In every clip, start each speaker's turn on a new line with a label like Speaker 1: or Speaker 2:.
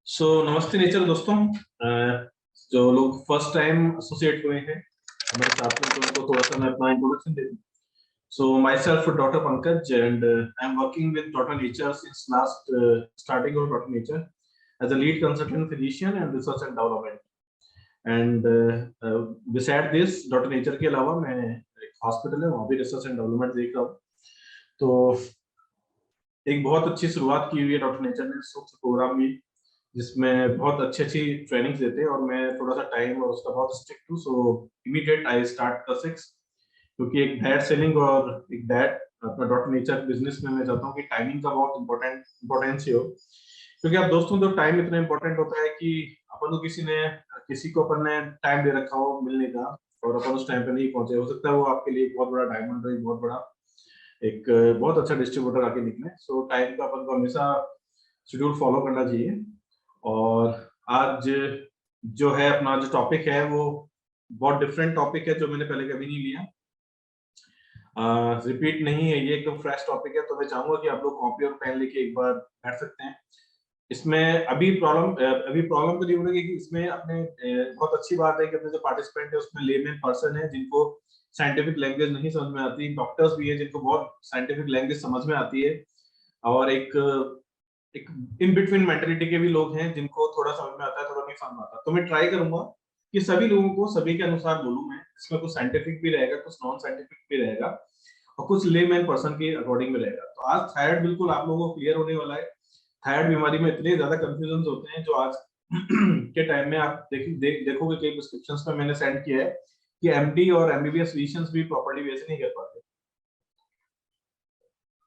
Speaker 1: नमस्ते नेचर दोस्तों। जो लोग फर्स्ट टाइम एसोसिएट हुए हैं हमारे साथ में, तो उनको थोड़ा सा मैं अपना इंट्रोडक्शन दे दूं। Myself doctor Pankaj and I am working with Doctor Nature since last starting of Doctor Nature as a lead consultant physician and research and development. And beside this Doctor Nature के अलावा मैं एक hospital है वहाँ भी research and development देख रहा हूँ। तो एक बहुत अच्छी शुरुआत की हुई है डॉक्टर नेचर ने सूक्ष्म प्रोग्राम में, जिसमें बहुत अच्छी अच्छी ट्रेनिंग्स देते हैं और मैं थोड़ा सा टाइम और उसका बहुत स्ट्रिक्ट हूँ। सो इमीडिएट आई स्टार्ट द 6, क्योंकि एक डायट सेलिंग और एक डायट अपना डॉक्टर नेचर बिजनेस में मैं चाहता हूँ कि टाइमिंग का बहुत इंपॉर्टेंस ही हो। क्योंकि आप दोस्तों तो टाइम इतना इंपॉर्टेंट होता है कि अपन को किसी को अपन ने टाइम दे रखा हो मिलने का और अपन उस टाइम पे नहीं पहुंचे, हो सकता है वो आपके लिए एक बहुत बड़ा डायमंड हो, एक बहुत बड़ा एक बहुत अच्छा डिस्ट्रीब्यूटर आके निकले। सो टाइम का अपन को हमेशा शेड्यूल फॉलो करना चाहिए। और आज जो है अपना जो टॉपिक है वो बहुत डिफरेंट टॉपिक है जो मैंने पहले कभी नहीं लिया। रिपीट नहीं है, ये एकदम फ्रेश टॉपिक है। तो मैं चाहूंगा कि आप लोग कॉपी और पेन लेके एक बार बैठ सकते हैं। इसमें अभी प्रॉब्लम तो नहीं हो रही है कि इसमें अपने बहुत अच्छी बात है कि अपने जो पार्टिसिपेंट है उसमें लेमैन पर्सन है जिनको साइंटिफिक लैंग्वेज नहीं समझ में आती, डॉक्टर्स भी है जिनको बहुत साइंटिफिक लैंग्वेज समझ में आती है, और एक एक इन बिटवीन मेंटेलिटी के भी लोग हैं जिनको थोड़ा समझ में आता है, थोड़ा नहीं समझ में आता। तो मैं ट्राई करूंगा कि सभी लोगों को सभी के अनुसार बोलूं मैं। इसमें कुछ साइंटिफिक भी रहेगा, कुछ नॉन साइंटिफिक भी रहेगा और कुछ लेमैन पर्सन के अकॉर्डिंग भी रहेगा। तो आज थायराइड बिल्कुल आप लोगों को क्लियर होने वाला है। थायराइड बीमारी में इतने ज्यादा कंफ्यूजन होते हैं जो आज के टाइम में आप देखोगे कई प्रिस्क्रिप्शंस में मैंने सेंड किया है कि एमडी और एमबीबीएस फिजिशियंस भी प्रॉपर्ली वैसे नहीं कर पाते।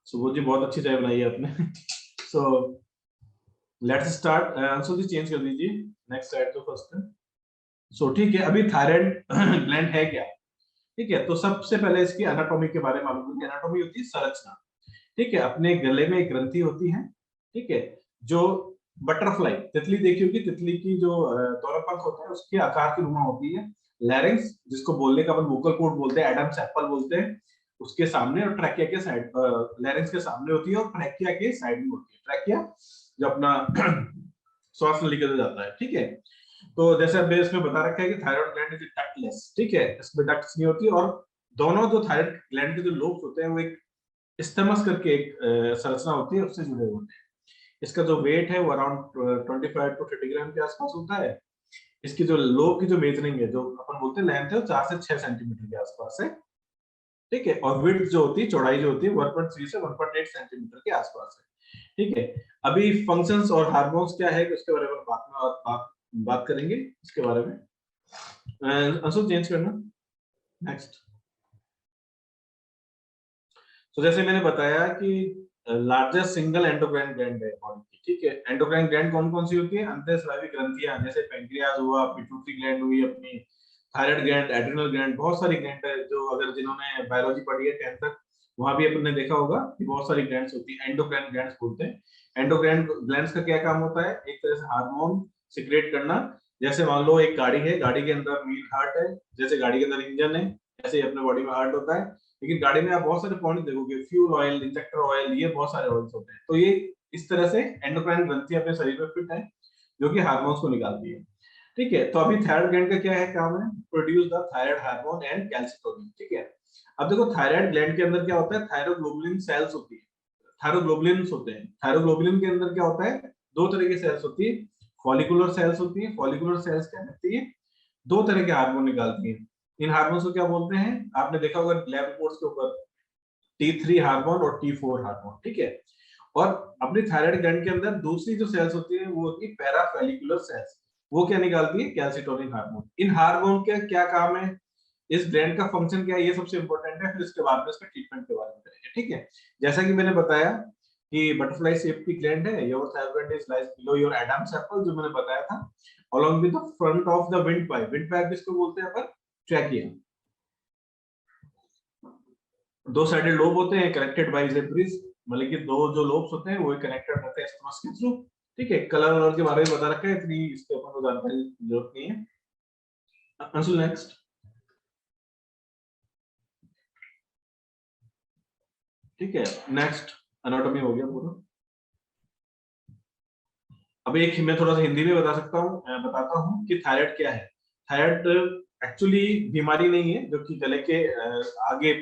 Speaker 1: सुबोध जी बहुत अच्छी चाय बनाई है आपने। So let's start. Anshu ji change कर दीजिए नेक्स्ट स्लाइड तो फर्स्ट। ठीक है, अभी थायराइड ग्लैंड है क्या? ठीक है, तो सबसे पहले इसकी एनाटॉमी के बारे में मालूम होगी। एनाटॉमी होती है संरचना। ठीक है, अपने गले में एक ग्रंथि होती है, ठीक है, जो बटरफ्लाई तितली देखी होगी, तितली की जो दोनों पंख होते हैं उसके आकार की नुमा होती है। लैरिंक्स जिसको बोलने का अपन वोकल कॉर्ड बोलते हैं, एडम्स एप्पल बोलते हैं, उसके सामने, और ट्रैकिया के साइड, लैरिंक्स के सामने होती है और ट्रैकिया के साइड में होती है। ट्रैकिया जो अपना श्वास लेकर जाता है, ठीक है। तो जैसे अब इसमें बता रखा है कि थायराइड ग्लैंड इज डक्टलेस, ठीक है, इसमें डक्ट्स नहीं होती। और दोनों जो थायराइड ग्लैंड के जो लोब्स होते हैं वो एक स्टेमस करके एक संरचना होती है, उससे जुड़े होते हैं। इसका जो वेट है वो अराउंड 25 टू 30 ग्राम के आसपास होता है। इसकी जो लोब की जो मेजरिंग है, जो अपन बोलते हैं लेंथ है, वो 4 से 6 सेंटीमीटर के आसपास है, ठीक है। और विड्थ जो होती है, चौड़ाई जो होती है, 1.3 से 1.8 सेंटीमीटर के आसपास है, ठीक है। अभी फंक्शंस और हार्मोन्स क्या है उसके बारे में बात करेंगे इसके बारे में। अंशु चेंज करना नेक्स्ट। तो जैसे मैंने बताया कि लार्जेस्ट सिंगल एंडोक्राइन ग्लैंड है बॉडी की, ठीक है। एंडोक्राइन ग्लैंड कौन कौन सी होती है? अंतःस्रावी ग्रंथियां, जैसे पेंक्रियाज हुआ, पिट्यूटरी ग्लैंड हुई अपनी, थायराइड ग्लैंड, एड्रिनल ग्लैंड, बहुत सारी ग्लैंड है जो अगर जिन्होंने बायोलॉजी पढ़ी है 10th तक, वहां भी अपन ने देखा होगा कि बहुत सारी ग्लैंड्स होती है, एंडोक्राइन ग्लैंड्स बोलते हैं। एंडोक्राइन ग्लैंड्स का क्या काम होता है? एक तरह से हार्मोन सिक्रेट करना। जैसे मान लो एक गाड़ी है, गाड़ी के अंदर व्हील हार्ट है, जैसे गाड़ी के अंदर इंजन है, ऐसे ही अपने बॉडी में हार्ट होता है। लेकिन गाड़ी में आप बहुत सारे पॉइंट देखोगे, फ्यूल ऑयल, इंजेक्टर ऑयल, ये बहुत सारे ऑयल्स होते हैं। तो ये इस तरह से एंडोक्राइन ग्रंथि अपने शरीर में फिट है जो कि हार्मोन्स को निकालती है, ठीक है। तो अभी थायराइड ग्लैंड का क्या है काम है? Produce the thyroid hormone and calcitonin, ठीक है। अब देखो थायराइड ग्लैंड के अंदर क्या होता है? थायरोग्लोबुलिन सेल्स होती है, थायरोग्लोबुलिन्स होते हैं। थायरोग्लोबुलिन के अंदर क्या होता है? दो तरह की सेल्स होती है, फॉलिकुलर सेल्स होती है। फॉलिकुलर सेल्स क्या करती है? दो तरह के हार्मोन निकालती है। इन हार्मोन्स को क्या बोलते हैं? आपने देखा होगा लैब रिपोर्ट्स के ऊपर, T3 हार्मोन और T4 हार्मोन, ठीक है। और अपनी थायराइड ग्लैंड के अंदर दूसरी जो सेल्स होती है वो होती है पैराफेलिकुलर सेल्स। वो क्या निकालती है? Calcitonin hormone. इन हार्मोन के क्या काम है, इस ग्लैंड का फंक्शन क्या है, ये सबसे इंपॉर्टेंट है। फिर इसके बाद में इसका ट्रीटमेंट के बारे में करेंगे, ठीक है। जैसा कि मैंने बताया कि बटरफ्लाई शेप की ग्लैंड है, your thyroid is lies below your Adam's apple, जो मैंने बताया था, along with the front of the wind pipe. Wind pipe किसको बोलते हैं अपन? ट्रैकिया। दो साइडेड लोब होते हैं कनेक्टेड बाय जेब्रिज, मतलब कि दो जो लोब्स होते हैं वो कनेक्टेड रहते हैं स्टमस के थ्रू, ठीक है। कलर वलर के बारे में बता रखा है, इतनी इसके अपन को जानकारी की जरूरत नहीं है। अंशुल नेक्स्ट, ठीक है। नेक्स्ट एनाटॉमी हो गया पूरा। अब एक मैं थोड़ा सा हिंदी में बताता हूँ कि थायराइड क्या है। थायराइड एक्चुअली बीमारी नहीं है, जो कि गले के आगे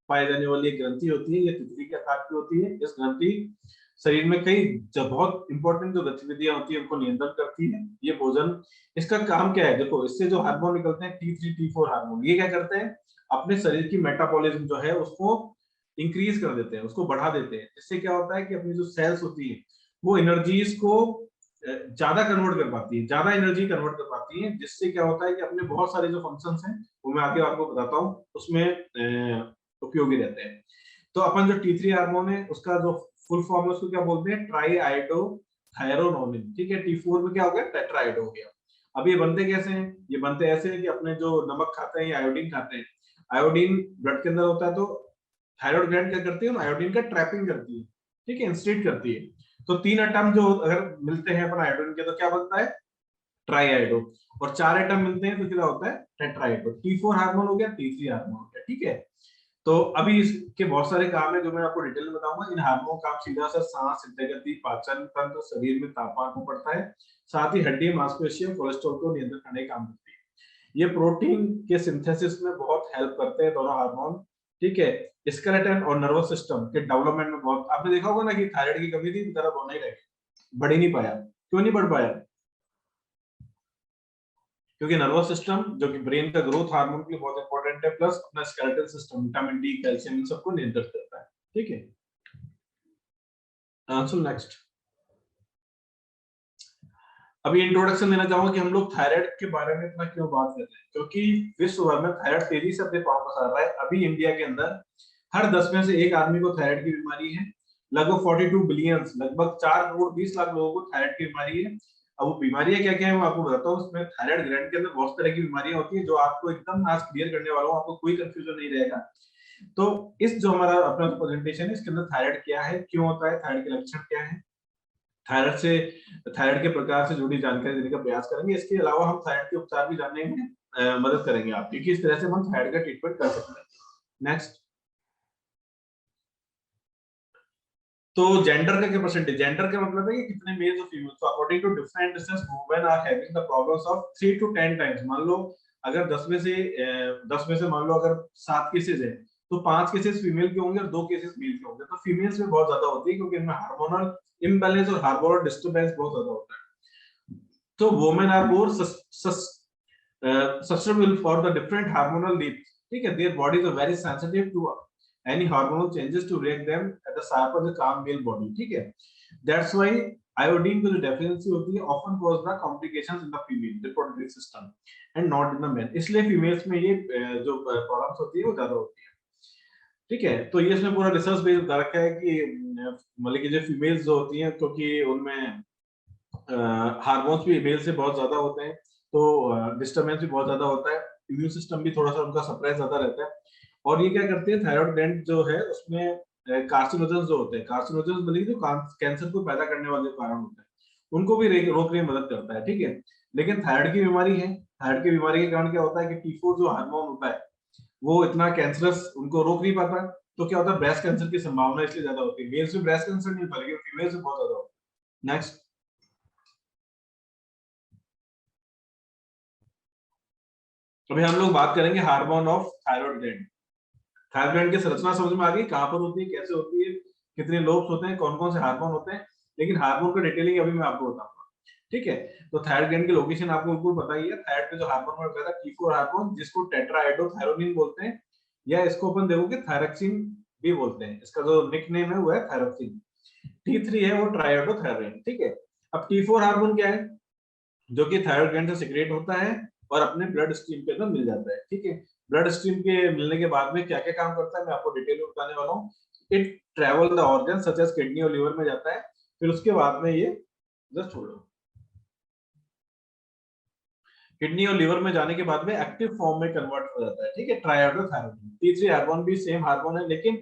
Speaker 1: पाए जाने वाली एक ग्रंथि होती है। ये तितली के आकार की होती है। इस ग्रंथि शरीर में कई जो बहुत इंपॉर्टेंट जो गतिविधियां होती है उनको नियंत्रण करती है। ये भोजन, इसका काम क्या है, देखो इससे जो हार्मोन निकलते हैं T3 T4 हार्मोन, ये क्या करते हैं, अपने शरीर की मेटाबॉलिज्म जो है उसको इंक्रीज कर देते हैं, उसको बढ़ा देते हैं। इससे क्या होता है कि अपनी जो सेल्स होती है वो एनर्जीज को ज्यादा कन्वर्ट कर पाती है, ज्यादा एनर्जी कन्वर्ट कर पाती है, जिससे क्या होता है कि अपने बहुत सारे जो फंक्शंस हैं वो मैं आगे आपको बताता हूँ उसमें उपयोगी रहते हैं। तो अपन जो T3 हार्मोन है उसका जो फुल फॉर्म है उसको क्या बोलते हैं, ट्राई आयोडो थायरोनोनिन। ठीक है, T4 में क्या हो गया, टेट्राआयोडो हो गया। अब ये बनते कैसे हैं, ये बनते ऐसे हैं कि अपने जो नमक खाते हैं या आयोडीन खाते हैं, आयोडीन ब्लड के अंदर होता है, तो थायराइड ग्लैंड क्या करती है, आयोडीन का ट्रैपिंग करती है। ठीक है, इंस्टिट करती है। तो 3 एटम जो अगर मिलते हैं अपन आयोडीन के तो क्या बनता है, ट्राईआयोडो। और 4 एटम मिलते हैं तो क्या होता है, टेट्राआयोडो। T4 हार्मोन हो गया, T3 हार्मोन हो गया। ठीक है, तो अभी इसके बहुत सारे काम है जो मैं आपको डिटेल में बताऊंगा। इन हार्मोन का काम सीधा सा सांस, हृदय गति, पाचन तंत्र, शरीर में तापमान को पड़ता है, साथ ही हड्डी, मांसपेशियों, कोलेस्ट्रॉल को नियंत्रित करने का काम करती है। ये प्रोटीन के सिंथेसिस में बहुत हेल्प करते हैं दोनों हार्मोन। ठीक है, स्केलेटन और नर्वस सिस्टम के डेवलपमेंट में बहुत, आपने देखा होगा ना कि थायराइड की कमी थी, तरह होना ही रह गया, बढ़ ही नहीं पाया। क्यों नहीं बढ़ पाया, क्योंकि नर्वस सिस्टम जो कि ब्रेन का ग्रोथ हार्मोन के लिए बहुत इंपॉर्टेंट है, प्लस अपना skeletal system vitamin D, calcium, इन सबको नियंत्रित करता है। ठीक है, आंसर नेक्स्ट। अभी इंट्रोडक्शन देना चाहूंगा कि हम लोग थायराइड के बारे में इतना क्यों बात कर रहे हैं, क्योंकि विश्व भर में थायराइड तेजी से अपने पांव पसार रहा है। अभी इंडिया के अंदर हर 10 में से एक आदमी को थायराइड की बीमारी है। लगभग 42 बिलियन, लगभग 4 करोड़ 20 लाख लोगों को थायराइड की बीमारी है। अब वो बीमारियां क्या क्या है मैं आपको बताता हूँ। उसमें थायराइड ग्लैंड के अंदर बहुत तरह की बीमारियां होती है, जो आपको एकदम आज क्लियर करने वाला हूँ, आपको कोई कंफ्यूजन नहीं रहेगा। तो इस जो हमारा अपना प्रेजेंटेशन है इसके अंदर थायराइड क्या है, क्यों होता है, थायराइड के लक्षण क्या है, थायराइड से, थायराइड के प्रकार से जुड़ी जानकारी देने का प्रयास करेंगे। इसके अलावा हम थायराइड के उपचार भी जानने में मदद करेंगे आपकी, कि इस तरह से हम थायराइड का ट्रीटमेंट कर सकते हैं। नेक्स्ट, तो जेंडर का क्या परसेंटेज, जेंडर का मतलब है कि कितने मेल्स और फीमेल्स। तो according to different research women are having the problems of 3 to 10 times. मान लो अगर 10 में से मान लो अगर 7 केसेस है तो 5 केसेस फीमेल के होंगे और 2 केसेस मेल के होंगे। तो फीमेल्स में बहुत ज्यादा होती है, क्योंकि इनमें हार्मोनल इम्बैलेंस और हार्मोनल डिस्टर्बेंस बहुत ज्यादा होता है। तो women are more susceptible for the different hormonal needs. ठीक है, their bodies are very sensitive to any hormonal changes to react them at a sharper the calm male body. ठीक है, that's why iodine की जो deficiency होती है often cause the complications in the female reproductive system and not in the men. इसलिए females में ये जो problems होती है वो ज्यादा होती है। ठीक है, तो ये इसमें पूरा रिसर्च बेस बता रखा है कि मतलब कि जो फीमेल्स जो होती हैं, क्योंकि उनमें हार्मोन्स भी मेल से बहुत ज्यादा होते हैं, तो डिस्टर्बेंस भी बहुत ज्यादा होता है, इम्यून सिस्टम भी थोड़ा सा उनका सप्रेस ज्यादा रहता है। और ये क्या करते हैं, थायराइड ग्लैंड जो है उसमें कार्सिनोजेंस जो होते हैं, कार्सिनोजेंस मतलब जो कैंसर को पैदा करने वाले कारण होते हैं, उनको भी रोकने में मदद करता है। ठीक है, लेकिन थायराइड की बीमारी है, थायराइड की बीमारी के कारण क्या होता है कि T4 जो हार्मोन होता है वो इतना कैंसरस उनको रोक नहीं पाता, तो क्या होता है, ब्रेस्ट कैंसर की संभावना इसलिए ज्यादा होती है। मेल्स में ब्रेस्ट कैंसर नहीं होता, लेकिन फीमेल्स में बहुत ज्यादा होता है। नेक्स्ट, अभी हम लोग बात करेंगे hormone of thyroid gland. Thyroid gland की संरचना समझ में आ गई, कहां पर होती है, कैसे होती है, कितने लोब्स होते हैं, कौन कौन से हार्मोन होते हैं। लेकिन हार्मोन का डिटेलिंग अभी मैं आपको बताऊंगा। ठीक है, तो थायराइड ग्लैंड की लोकेशन आपको बिल्कुल पता ही है। थायराइड पे जो हार्मोन होता है T4 हार्मोन, जिसको टेट्राआयोडोथायरोनिन बोलते हैं, या इसको अपन देखोगे थायरक्सिन भी बोलते हैं। इसका जो निक नेम है वो है थायरक्सिन। T3 है वो ट्राइआयोडोथायरोनिन। ठीक है, अब T4 हार्मोन क्या है, जो कि थायराइड ग्लैंड से सिक्रेट होता है और अपने ब्लड स्ट्रीम के अंदर मिल जाता है। ठीक है, ब्लड स्ट्रीम के मिलने के बाद में क्या क्या काम करता है मैं आपको डिटेल में बताने वाला हूँ। It travel the organ such as kidney और लिवर में जाता है, फिर उसके बाद में ये जस्ट छोड़ो, किडनी और लिवर में जाने के बाद में एक्टिव फॉर्म में कन्वर्ट हो जाता है। ठीक है, ट्राइआयोडोथायरोनिन। T3 हार्मोन भी सेम हार्मोन है, लेकिन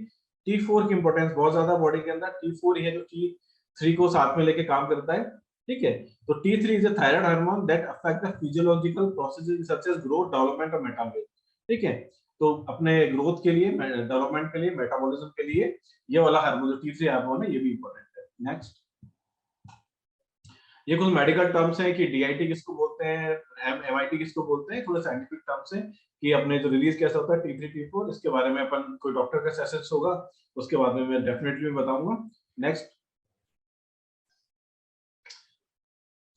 Speaker 1: T4 की इंपॉर्टेंस बहुत ज्यादा बॉडी के अंदर। T4 ही है जो T3 को साथ में लेके काम करता है। ठीक है, तो T3 is a thyroid hormone that affect the physiological processes such as growth, development और मेटाबॉलिज्म। ठीक है, तो अपने ग्रोथ के लिए, डेवलपमेंट के लिए, मेटाबॉलिज्म के लिए ये वाला हार्मोन जो T3 हार्मोन है ये भी इंपॉर्टेंट है। नेक्स्ट, ये कुछ मेडिकल टर्म्स हैं कि डीआईटी किसको बोलते हैं, एमआईटी किसको बोलते हैं, थोड़े साइंटिफिक टर्म्स हैं कि अपने जो रिलीज कैसा होता है T3 T4, इसके बारे में अपन कोई डॉक्टर का सेशंस होगा उसके बाद में मैं डेफिनेटली बताऊंगा। Next,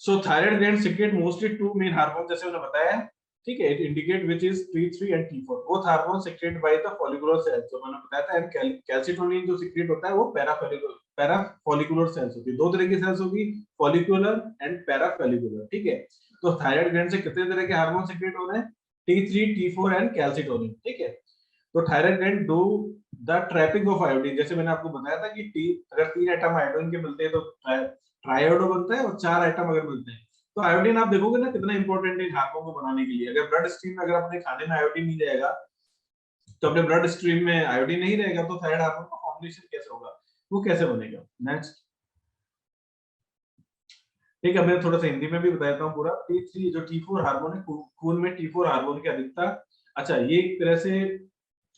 Speaker 1: so thyroid gland secrete mostly two main hormone, जैसे मैंने बताया, ठीक है, it indicate which is T3 and T4, both hormone secrete by the follicular cells, जो मैंने बताया था, एंड कैल्सिटोनिन जो सीक्रेट होता है वो पैराफॉलिकुलर सेल्स होती है। दो तरह की सेल्स होगी, फॉलिकुलर एंड पैराफॉलिकुलर, ठीक है। तो थायराइड ग्लैंड से कितने तरह के हार्मोन सीक्रेट हो रहे हैं, T3 T4 एंड कैल्सिटोनिन, ठीक है। तो thyroid gland do the trapping of iodine, जैसे मैंने आपको बताया था कि अगर 3 एटम आयोडीन के मिलते हैं तो ट्राइआयोडो बनता है, और 4 आइटम अगर मिलते हैं तो आयोडीन आप देखोगे ना कितना इंपॉर्टेंट है हार्मोन को बनाने के लिए। अगर ब्लड स्ट्रीम में अगर अपने खाने में आयोडीन नहीं जाएगा, तो अपने ब्लड स्ट्रीम में आयोडीन नहीं रहेगा, तो थायराइड हार्मोन का फॉर्मेशन कैसे होगा, वो कैसे बनेगा। नेक्स्ट, ठीक है, मैं थोड़ा सा हिंदी में भी बता देता हूँ पूरा। T3 जो T4 हार्मोन है, खून में T4 हार्मोन की अधिकता, अच्छा ये एक तरह से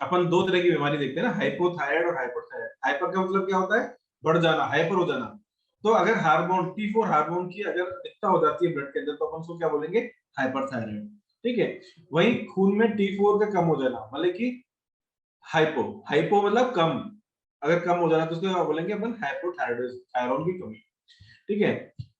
Speaker 1: अपन दो तरह की बीमारी देखते हैं ना, हाइपोथायराइड और हाइपरथायराइड। हाइपर का मतलब क्या होता है, बढ़ जाना, हाइपर हो जाना। तो अगर हार्मोन T4 हार्मोन की अगर अधिकता हो जाती है ब्लड के अंदर, तो अपन उसको क्या बोलेंगे, हाइपरथायराइड, ठीक है। वही खून में T4 का कम हो जाना मतलब कि हाइपो, हाइपो मतलब कम, अगर कम हो जाना तो उसको क्या बोलेंगे अपन, हाइपोथायराइडिज्म, थायराइड की कमी, ठीक है।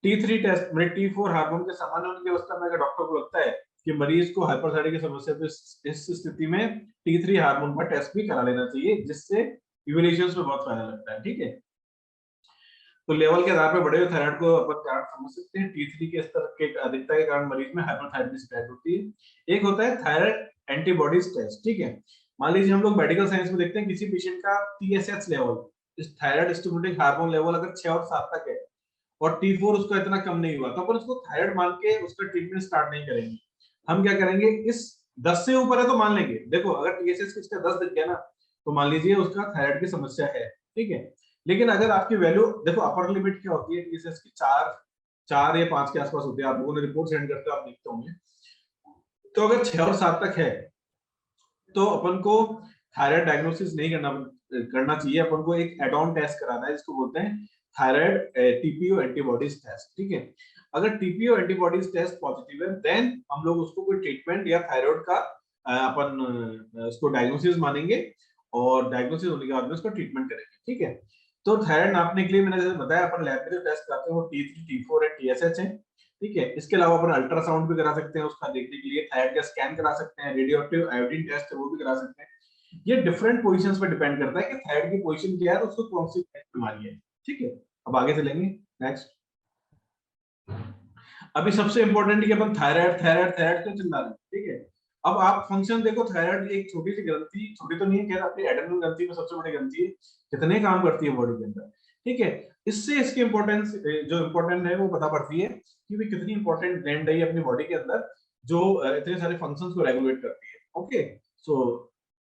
Speaker 1: T3 टेस्ट में T4 हार्मोन के सामान्य होने की अवस्था में अगर डॉक्टर को लगता है कि मरीज को हाइपरथायराइड की समस्या, तो इस स्थिति में T3 हार्मोन का टेस्ट भी करा लेना चाहिए, जिससे इवैल्यूएशंस में बहुत फायदा लगता है, ठीक है। तो लेवल के आधार पर बड़े हुए थायराइड को अपन कारण समझ सकते हैं। T3 के स्तर के अधिकता के कारण मरीज में हाइपरथायराइड शिकायत होती है। एक होता है थायराइड एंटीबॉडीज टेस्ट, ठीक है। मान लीजिए हम लोग मेडिकल साइंस में देखते हैं किसी पेशेंट का TSH लेवल, इस थायराइड स्टिमुलेटिंग हार्मोन लेवल अगर 6 और 7 तक है और T4 उसका इतना कम नहीं हुआ, तो अपन उसको थायराइड मान के उसका ट्रीटमेंट स्टार्ट नहीं करेंगे। हम क्या करेंगे, इस 10 से ऊपर है तो मान लेंगे, देखो अगर TSH इसका 10 दिख गया ना, तो मान लीजिए उसका थायराइड की समस्या है, ठीक है। लेकिन अगर आपकी वैल्यू देखो, अपर लिमिट क्या होती है TSH की, 4 या 5 के आसपास होती है, आप लोगों ने रिपोर्ट सेंड करते हो आप देखते होंगे। तो अगर 6 और 7 तक है तो अपन को थायराइड डायग्नोसिस नहीं करना चाहिए, अपन को एक एड ऑन टेस्ट कराना है जिसको बोलते हैं थायराइड टीपीओ एंटीबॉडीज टेस्ट, ठीक है। अगर टीपीओ एंटीबॉडीज टेस्ट पॉजिटिव है, देन हम लोग उसको कोई ट्रीटमेंट या थायराइड का अपन उसको डायग्नोसिस मानेंगे, और डायग्नोसिस होने के बाद में उसका ट्रीटमेंट करेंगे, ठीक है। तो थायराइड नापने के लिए मैंने जैसे बताया, अपन लैब में जो टेस्ट करते हैं वो T3 T4 एंड TSH है, ठीक है। इसके अलावा अपन अल्ट्रासाउंड भी करा सकते हैं उसका देखने के लिए, थायराइड का स्कैन करा सकते हैं, रेडियोएक्टिव आयोडीन टेस्ट है वो भी करा सकते हैं। ये डिफरेंट पोजीशंस पे डिपेंड करता है कि थायराइड की पोजीशन क्या है और उसको कौन सी बीमारी है, ठीक है। अब आगे चलेंगे, नेक्स्ट। अभी सबसे इंपॉर्टेंट है कि अपन थायराइड थायराइड थायराइड क्यों चिल्ला रहे हैं, ठीक है। अब आप फंक्शन देखो, थायराइड एक छोटी सी ग्रंथि, छोटी तो नहीं है, कह अपनी एडेनल ग्रंथि में सबसे बड़ी ग्रंथि है, कितने काम करती है बॉडी के अंदर, ठीक है। इससे इसकी इंपॉर्टेंस जो इंपॉर्टेंट है वो पता पड़ती है कि वे कितनी इंपॉर्टेंट ग्लैंड है अपनी बॉडी के अंदर, जो इतने सारे फंक्शंस को रेगुलेट करती है, ओके। सो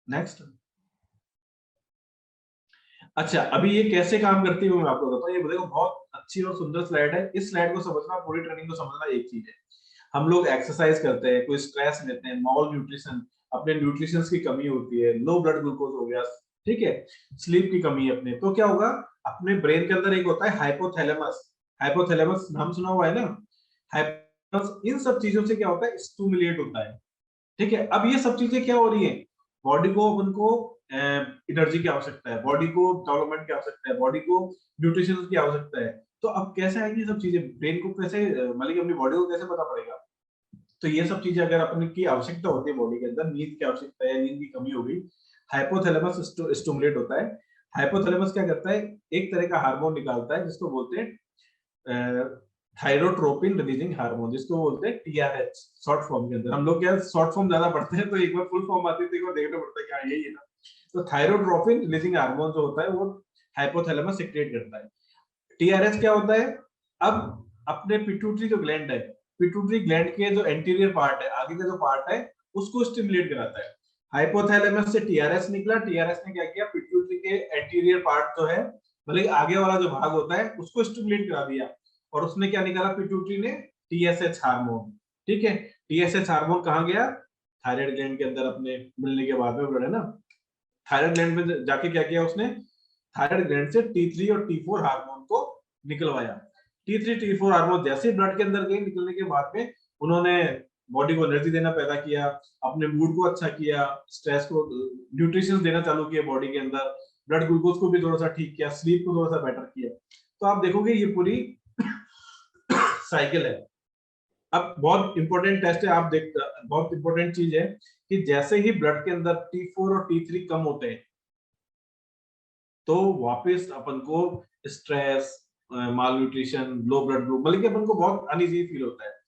Speaker 1: नेक्स्ट, अच्छा अभी ये कैसे काम करती है वो मैं आपको बताता हूँ। ये देखो बहुत अच्छी और सुंदर स्लाइड है, इस स्लाइड को समझना, पूरी ट्रेनिंग को समझना एक चीज है। हम लोग एक्सरसाइज करते हैं, कोई स्ट्रेस लेते हैं, मॉल न्यूट्रिशन, अपने न्यूट्रिशन की कमी होती है, लो ब्लड ग्लूकोज हो गया, ठीक है, स्लीप की कमी है अपने, तो क्या होगा, अपने ब्रेन के अंदर एक होता है हाइपोथैलेमस, हाइपोथैलेमस नाम सुना हुआ है ना, हाइपोथैलेमस इन सब चीजों से क्या होता है, स्टिमुलेट होता है, ठीक है। अब ये सब चीजें क्या हो रही है, बॉडी को अपन को एनर्जी की आवश्यकता है, बॉडी को डेवलपमेंट की आवश्यकता है, बॉडी को न्यूट्रिशन की आवश्यकता है। तो अब कैसे आएगी सब चीजें, ब्रेन को कैसे मतलब कि अपनी बॉडी को कैसे पता पड़ेगा। तो ये सब चीजें अगर अपन की आवश्यकता होती है बॉडी के अंदर, नींद की आवश्यकता है, नींद की कमी हो गई, हाइपोथैलेमस स्टिमुलेट होता है। हाइपोथैलेमस क्या करता है, एक तरह का हार्मोन निकालता है जिसको बोलते हैं थायरोट्रोपिन रिलीजिंग हार्मोन, जिसको बोलते हैं TRH शॉर्ट फॉर्म के अंदर। हम लोग क्या शॉर्ट फॉर्म ज्यादा पढ़ते हैं, तो एक बार फुल फॉर्म आती है तो एक बार देखना पड़ता है क्या यही है ना। तो थायरोट्रोपिन रिलीजिंग हार्मोन जो होता है वो हाइपोथैलेमस सिक्रेट करता है। TRH क्या होता है, अब अपने पिट्यूटरी जो ग्लैंड है, पिट्यूटरी ग्लैंड के जो एंटीरियर पार्ट है, आगे का जो पार्ट है, उसको स्टिमुलेट कराता है। हाइपोथैलेमस से TRH निकला, TRH ने क्या किया, पिट्यूटरी के एंटीरियर पार्ट जो है, मतलब आगे वाला जो भाग होता है उसको स्टिमुलेट करा दिया, और उसने क्या निकाला पिट्यूटरी ने, TSH हार्मोन, ठीक है। TSH हार्मोन कहाँ गया, थायराइड ग्लैंड के अंदर अपने मिलने के बाद में, है ना, थायराइड ग्लैंड में जाके क्या किया उसने, थायराइड ग्लैंड से T3 और T4 हार्मोन को निकलवाया। T3 T4 हार्मोन जैसे ही ब्लड के अंदर गए, निकलने के बाद में उन्होंने बॉडी को एनर्जी देना पैदा किया, अपने मूड को अच्छा किया, स्ट्रेस को न्यूट्रिशन देना चालू किया बॉडी के अंदर, ब्लड ग्लूकोज को भी थोड़ा सा ठीक किया, स्लीप को थोड़ा सा बेटर किया। तो आप देखोगे ये पूरी साइकिल है। अब बहुत इंपॉर्टेंट टेस्ट है, आप देख, बहुत इंपॉर्टेंट चीज है कि जैसे ही ब्लड के अंदर T4 और T3 कम होते हैं तो वापस अपन को स्ट्रेस, माल न्यूट्रिशन, लो ब्लड ग्लूकोज, बल्कि अपन को बहुत अनइजी फील होता है।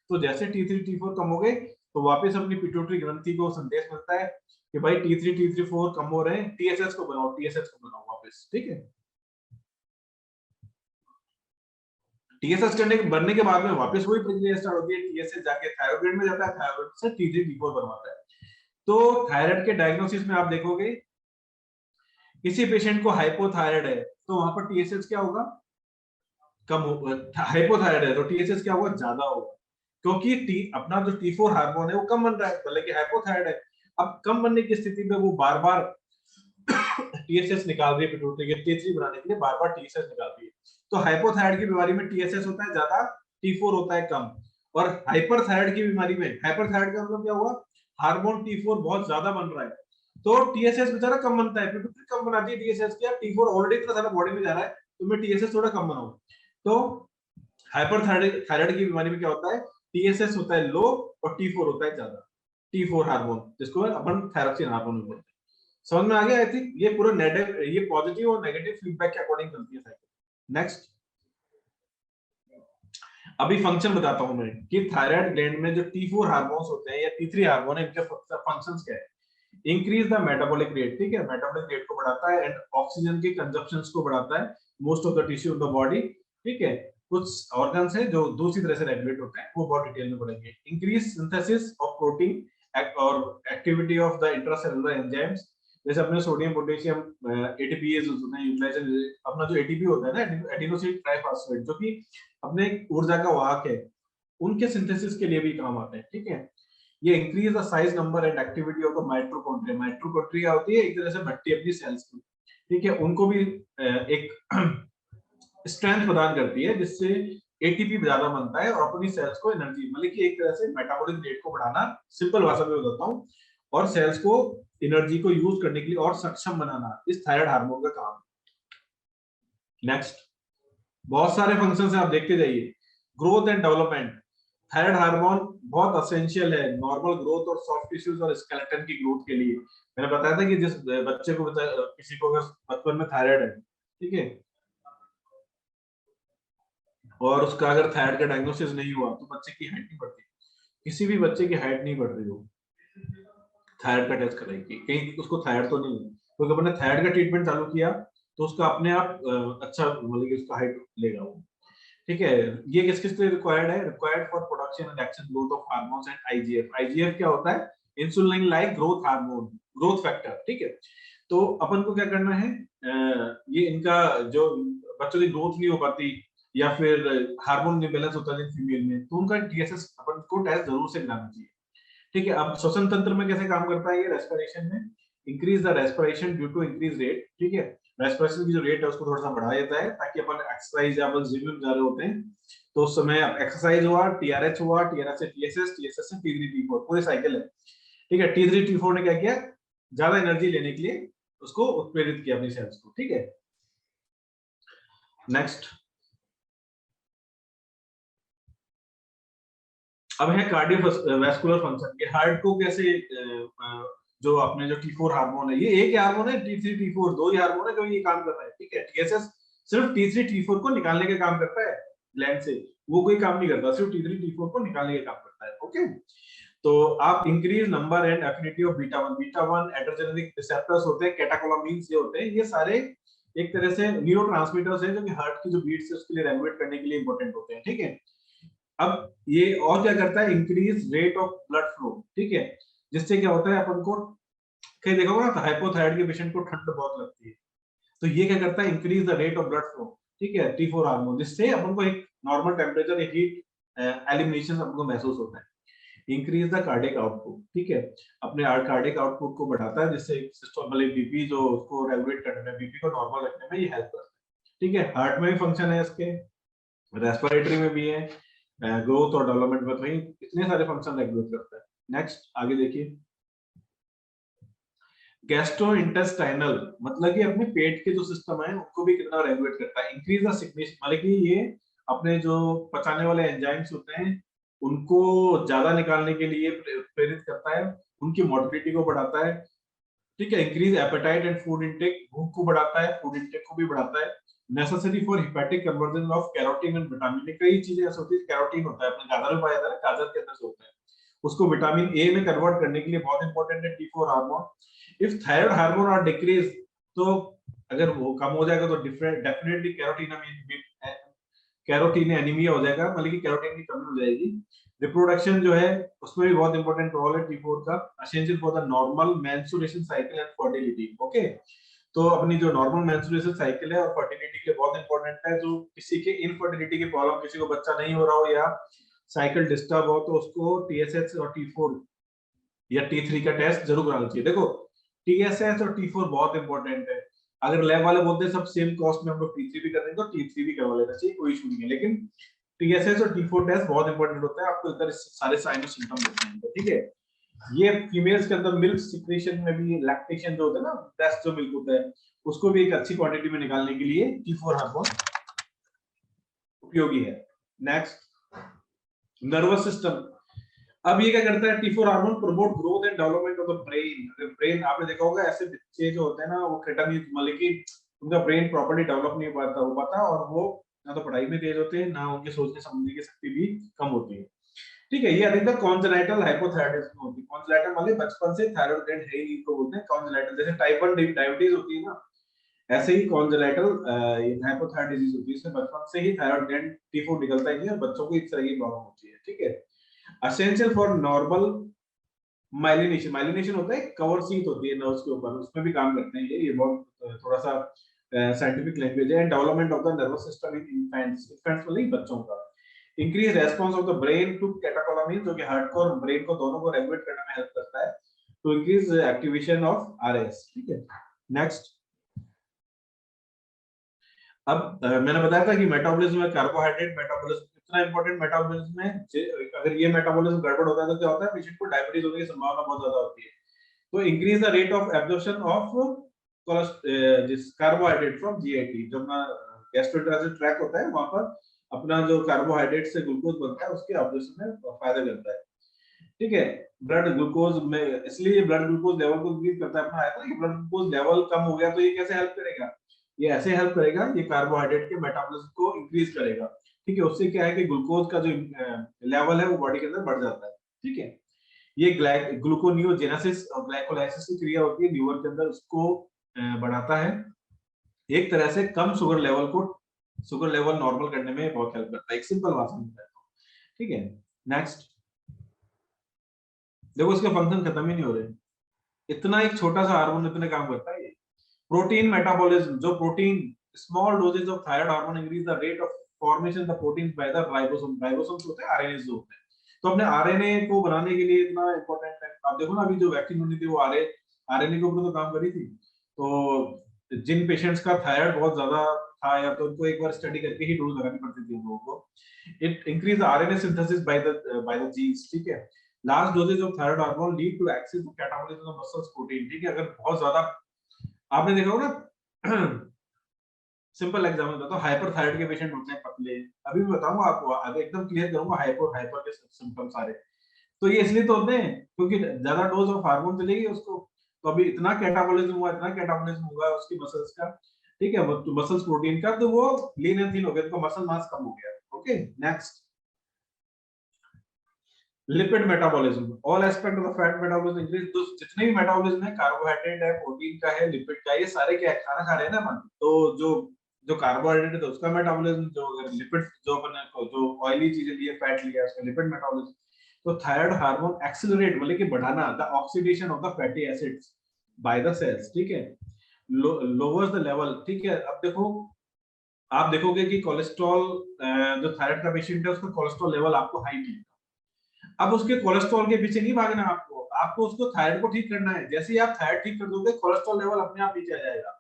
Speaker 1: तो जैसे T3 T4 कम हो गए तो वापस अपनी पिट्यूटरी ग्रंथि को संदेश मिलता है कि भाई T3 T4 कम हो रहे हैं, TSH को बनाओ, TSH को बनाओ वापस, ठीक है। टीएसएच करने के बनने के बाद में वापस वही प्रक्रिया स्टार्ट होती है, टीएसएच जाके थायराइड ग्लैंड में जाता है, थायराइड से T3 T4 बनवाता है। तो थायराइड के डायग्नोसिस में आप देखोगे किसी पेशेंट को हाइपोथायराइड है तो वहां पर टीएसएच क्या होगा, कम होगा। हाइपोथायराइड है तो टीएसएच क्या होगा, ज्यादा होगा, क्योंकि अपना जो T4 हार्मोन है वो कम बन रहा है, भले कि हाइपोथायराइड है। अब कम बनने की स्थिति में वो बार बार टीएसएच निकाल रही है पिट्यूटरी के T3 बनाने के लिए, बार बार टीएसएच निकाल रही है। तो हाइपोथायराइड की बीमारी में टीएसएच होता है ज्यादा, T4 होता है कम। और हाइपरथायराइड की बीमारी में, हाइपरथायराइड का मतलब क्या हुआ, हार्मोन T4 बहुत ज्यादा बन रहा है तो टीएसएच बेचारा कम बनता है, पिट्यूटरी कम बनाती है टीएसएच की, T4 ऑलरेडी इतना सारा बॉडी में जा रहा है तो मैं टीएसएच थोड़ा कम बनाऊं। तो हाइपरथायराइड की बीमारी में क्या होता है, टीएसएच होता है लो और T4 होता है ज्यादा, T4 हार्मोन जिसको अपन थायरोक्सिन हार्मोन बोलते हैं। समझ में आ गया? आई थिंक ये पूरा नेगेटिव, ये पॉजिटिव और नेगेटिव फीडबैक के अकॉर्डिंग चलती है साइकिल। नेक्स्ट, अभी फंक्शन बताता हूं मैं कि थायराइड ग्लैंड में जो T4 हार्मोन्स होते हैं या T3 हार्मोन है, इनके फंक्शंस क्या है। इंक्रीज द मेटाबॉलिक रेट, ठीक है, मेटाबॉलिक रेट को बढ़ाता है, एंड ऑक्सीजन के कंजप्शंस को बढ़ाता है, most of the tissue of the body, ठीक है। कुछ ऑर्गन्स है जो दूसरी तरह से रेगुलेट होते हैं, वो बहुत डिटेल में पढ़ेंगे। इंक्रीज सिंथेसिस ऑफ प्रोटीन और activity of the intracellular enzymes, जैसे अपने सोडियम पोटेशियम एटीपीएस होते हैं, यूटिलाइजेशन, अपना जो एटीपी होता है ना, एडिनोसिन ट्राइफॉस्फेट, जो कि अपने ऊर्जा का वाहक है, उनके सिंथेसिस के लिए भी काम आते हैं, ठीक है। ये increase the size, number and activity of the mitochondria, mitochondria होती है एक तरह से भट्टी अपनी सेल्स की, ठीक है, उनको भी एक स्ट्रेंथ प्रदान करती है जिससे एटीपी ज्यादा बनता है और अपनी सेल्स को एनर्जी, मतलब कि एक तरह से मेटाबॉलिक रेट को बढ़ाना, सिंपल भाषा में बताता हूँ, और सेल्स को एनर्जी को यूज करने के लिए और सक्षम बनाना, इस थायराइड हार्मोन का काम। नेक्स्ट, बहुत सारे फंक्शंस हैं, आप देखते जाइए। Growth and development, thyroid hormone बहुत एसेंशियल है नॉर्मल ग्रोथ और सॉफ्ट टिश्यूज और स्केलेटन की ग्रोथ के लिए। मैंने बताया था कि जिस बच्चे को, किसी को अगर बचपन में थायराइड है, ठीक है, और उसका अगर थायराइड का डायग्नोसिस नहीं हुआ तो बच्चे की हाइट नहीं बढ़ती, किसी भी बच्चे की हाइट नहीं बढ़ रही हो, थायराइड का टेस्ट कराएगी कहीं उसको थायराइड तो नहीं है, क्योंकि अपने थायराइड का ट्रीटमेंट चालू किया तो उसका अपने आप अच्छा, मतलब कि उसका हाइट लेगा वो, ठीक है। ये किस किस लिए रिक्वायर्ड है, required for production and action growth of hormones and IGF. IGF क्या होता है, insulin like growth hormone, growth factor, ठीक है। तो अपन को क्या करना है, ये इनका जो बच्चों की ग्रोथ नहीं हो पाती या फिर हार्मोन इम्बैलेंस होता है फीमेल में, तो उनका टीएसएच अपन को टेस्ट जरूर से कराना चाहिए, ठीक है। अब श्वसन तंत्र में कैसे काम करता है ये, रेस्पिरेशन में increase the respiration due to increase rate, ठीक है, रेस्पिरेशन की जो रेट है उसको थोड़ा सा बढ़ा देता है, ताकि अपन एक्सरसाइज या अपन जिम में जा रहे होते हैं तो उस समय एक्सरसाइज हुआ, टीआरएच हुआ, टीआरएच से टीएसएस, टीएसएस से टी3 टी4, पूरी साइकिल है, ठीक है। टी3 टी4 ने क्या किया, ज्यादा एनर्जी लेने के लिए उसको उत्प्रेरित किया अपनी सेल्स को, ठीक है। नेक्स्ट, अब है कार्डियोवैस्कुलर फंक्शन के, हार्ट को कैसे जो अपने जो T4 हार्मोन है, ये एक हार्मोन है, T3 T4 दो ही हार्मोन है जो ये काम कर रहा है, ठीक है। टीएसएस सिर्फ T3 T4 को निकालने का काम करता है ग्लैंड से, वो कोई काम नहीं करता, सिर्फ T3 T4 को निकालने का काम करता है, ओके। तो आप increase number and affinity of beta 1 adrenergic receptors होते हैं, कैटेकोलामिन्स ये होते हैं, ये सारे एक तरह से न्यूरोट्रांसमीटर्स हैं जो कि हार्ट की जो बीट्स है उसके लिए रेगुलेट करने के लिए इंपॉर्टेंट होते हैं, ठीक है। अब ये और क्या करता है, increase rate of blood flow, ठीक है, जिससे क्या होता है, अपन को कहीं देखा होगा ना, हाइपोथायराइड के पेशेंट को ठंड बहुत लगती है, तो ये क्या करता है, increase the rate of blood flow, ठीक है, T4 हार्मोन, जिससे अपन को एक नॉर्मल टेम्परेचर, एक हीट एलिमिनेशन अपन को महसूस होता है। इंक्रीज द कार्डियक आउटपुट, ठीक है, अपने कार्डियक आउटपुट को बढ़ाता है, जिससे सिस्टोलिक बीपी जो उसको रेगुलेट करने में, बीपी को नॉर्मल रखने में ये हेल्प करता है, ठीक है। हार्ट में भी फंक्शन है इसके, रेस्पिरेटरी में भी है, ग्रोथ और डेवलपमेंट में, वही इतने सारे फंक्शन रेगुलेट करता है। नेक्स्ट आगे देखिए, गैस्ट्रोइंटेस्टाइनल मतलब कि अपने पेट के जो सिस्टम है उनको भी कितना रेगुलेट करता है। इंक्रीज द सिकनेस मतलब कि ये अपने जो पचाने वाले एंजाइम्स होते हैं उनको ज्यादा निकालने के लिए प्रेरित करता है, उनकी मोटिलिटी को बढ़ाता है, ठीक है। Increase appetite and food intake, भूख को बढ़ाता है, फूड इंटेक को भी बढ़ाता है। Necessary for hepatic conversion of carotene and vitamin, कई चीजें ऐसी होती है, कैरोटीन होता है अपने गाजर में पाया जाता है, गाजर के अंदर से होता है, उसको विटामिन ए में कन्वर्ट करने के लिए बहुत इंपॉर्टेंट है T4 hormone. If thyroid hormone are decrease, तो अगर वो कम हो जाएगा तो डेफिनेटली कैरोटीन एनीमिया हो जाएगा, मतलब कि कैरोटीन की कमी हो जाएगी। रिप्रोडक्शन जो है उसमें भी बहुत इंपॉर्टेंट रोल है T4 का, essential for the normal menstruation cycle and fertility. Okay, तो अपनी जो नॉर्मल मेंस्ट्रुएशन साइकिल है और फर्टिलिटी के लिए बहुत इंपॉर्टेंट है। जो किसी के इनफर्टिलिटी की प्रॉब्लम, किसी को बच्चा नहीं हो रहा हो या साइकिल डिस्टर्ब हो, तो उसको TSH और T4 या T3 का टेस्ट जरूर कराना चाहिए। देखो TSH और T4 बहुत इंपॉर्टेंट है। अगर लैब वाले बोलते हैं सब सेम कॉस्ट में हम लोग T3 भी कर देंगे तो T3 भी करवा लेना चाहिए, कोई इशू नहीं है। लेकिन TSH और T4 टेस्ट बहुत इंपॉर्टेंट होता है, आपको इधर सारे साइन और सिम्टम देखने होंगे, ठीक है। ये फीमेल्स के अंदर मिल्क सिक्रेशन में भी, लैक्टेशन जो होता है ना, ब्रेस्ट जो मिल्क होता है उसको भी एक अच्छी क्वांटिटी में निकालने के लिए T4 हार्मोन उपयोगी है। Next, nervous system. अब ये क्या करता है T4 hormone, promote growth and development of the brain. Brain आपने देखा होगा ऐसे बच्चे जो होते हैं ना वो क्रेटानी मतलब कि उनका ब्रेन प्रॉपर्ली डेवलप नहीं हो पाता और वो ना तो पढ़ाई में तेज होते हैं, ना उनके सोचने समझने की शक्ति भी कम होती है, ठीक है। ये अधिकतर कॉन्जेनाइटल हाइपोथायरायडिज्म होती है। कॉन्जेनाइटल मतलब बचपन से थायराइड ग्लैंड है ही को बोलते हैं कॉन्जेनाइटल, जैसे टाइप 1 डायबिटीज होती है ना, ऐसे ही कॉन्जेनाइटल हाइपोथायराइड डिजीज होती है, इसमें बचपन से ही थायराइड ग्लैंड T4 निकलता ही है और बच्चों को इस तरह की प्रॉब्लम होती है, ठीक है। Essential for normal myelination, myelination होता है कवर शीट होती है नर्व्स के ऊपर, उसमें भी काम करते हैं ये बहुत थोड़ा सा साइंटिफिक लैंग्वेज है। Development of the nervous system in infants, infants मतलब बच्चों का। Increase response of the brain to catecholamine, जो कि हार्ट को और ब्रेन को दोनों को रेगुलेट करने में हेल्प करता है, to increase activation of RS, ठीक है। नेक्स्ट, अब मैंने बताया था कि मेटाबॉलिज्म में कार्बोहाइड्रेट मेटाबॉलिज्म कितना इंपॉर्टेंट मेटाबॉलिज्म है। अगर ये मेटाबॉलिज्म गड़बड़ होता है तो क्या होता है, पेशेंट को डायबिटीज होने की संभावना बहुत ज्यादा होती है। तो increase the rate of absorption of this carbohydrate from GIT, जब ना गैस्ट्रोइंटेस्टाइनल ट्रैक्ट होता है वहां पर अपना जो कार्बोहाइड्रेट से ग्लूकोज बनता है उसके एब्जॉर्प्शन में फायदा करता है, ठीक है। ब्लड ग्लूकोज में, इसलिए ब्लड ग्लूकोज लेवल को इंक्रीज करता है। अपना आया था कि ब्लड ग्लूकोज लेवल कम हो गया तो ये कैसे हेल्प करेगा, ये ऐसे हेल्प करेगा, ये कार्बोहाइड्रेट के मेटाबॉलिज्म को इंक्रीज करेगा, ठीक है। उससे क्या है कि ग्लूकोज का जो लेवल है वो बॉडी के अंदर बढ़ जाता है, ठीक है। ये ग्लूकोनियोजेनेसिस और ग्लाइकोलाइसिस की क्रिया होती है लीवर के अंदर, उसको बढ़ाता है। एक तरह से कम शुगर लेवल नॉर्मल करने में बहुत हेल्प करता है, एक सिंपल भाषा में बताता हूं, ठीक है। नेक्स्ट, देखो इसके फंक्शन खत्म ही नहीं हो रहे, इतना एक छोटा सा हार्मोन इतने काम करता है ये। प्रोटीन मेटाबॉलिज्म, जो protein, small doses of thyroid hormone increase the rate of formation the protein by the ribosome, ribosomes होते हैं RNA जो होते हैं, तो अपने RNA को बनाने के लिए इतना इंपॉर्टेंट है। आप देखो ना अभी जो वैक्सीन बनी थी वो RNA के ऊपर तो काम करी थी, तो जिन पेशेंट्स का थायराइड बहुत ज्यादा था या तो उनको एक बार स्टडी करके ही डोज लगानी पड़ती थी उन लोगों को। It increase RNA synthesis by the genes, ठीक है। Large doses of thyroid hormone lead to excess to catabolism of muscles protein, ठीक है। अगर बहुत ज्यादा, आपने देखा होगा ना सिंपल एग्जांपल बताता हूं, हाइपरथायराइड के पेशेंट होते हैं पतले, अभी भी बताऊंगा आपको, अभी एकदम क्लियर करूंगा हाइपर हाइपर के सिम्टम सारे। तो ये इसलिए तो होते हैं क्योंकि ज्यादा डोज ऑफ हार्मोन चलेगी उसको, तो अभी इतना कैटाबॉलिज्म हुआ उसकी मसल्स का, ठीक है, तो मसल्स प्रोटीन का, तो वो लीन एंड थीन हो गया, तो मसल मास कम हो गया। Okay, next, lipid metabolism, all aspect of the fat metabolism increase, तो जितने भी मेटाबॉलिज्म है, कार्बोहाइड्रेट है, प्रोटीन का है, लिपिड का, ये सारे क्या है, खाना खा रहे हैं ना अपन, तो जो जो कार्बोहाइड्रेट है तो उसका मेटाबॉलिज्म, जो अगर लिपिड जो अपन को जो ऑयली चीजें लिए, फैट लिया, उसका लिपिड मेटाबॉलिज्म। तो थायराइड हार्मोन एक्सेलरेट मतलब कि बढ़ाना the oxidation of the fatty acids by the cells, ठीक है, लोअर्स द लेवल, ठीक है। अब देखो, आप देखोगे कि कोलेस्ट्रॉल, जो थायराइड का पेशेंट है उसका कोलेस्ट्रॉल लेवल आपको हाई मिलेगा। अब उसके कोलेस्ट्रॉल के पीछे नहीं भागना, आपको आपको उसको थायराइड को ठीक करना है। जैसे ही आप थायराइड ठीक कर दोगे कोलेस्ट्रॉल लेवल अपने आप नीचे आ जाएगा,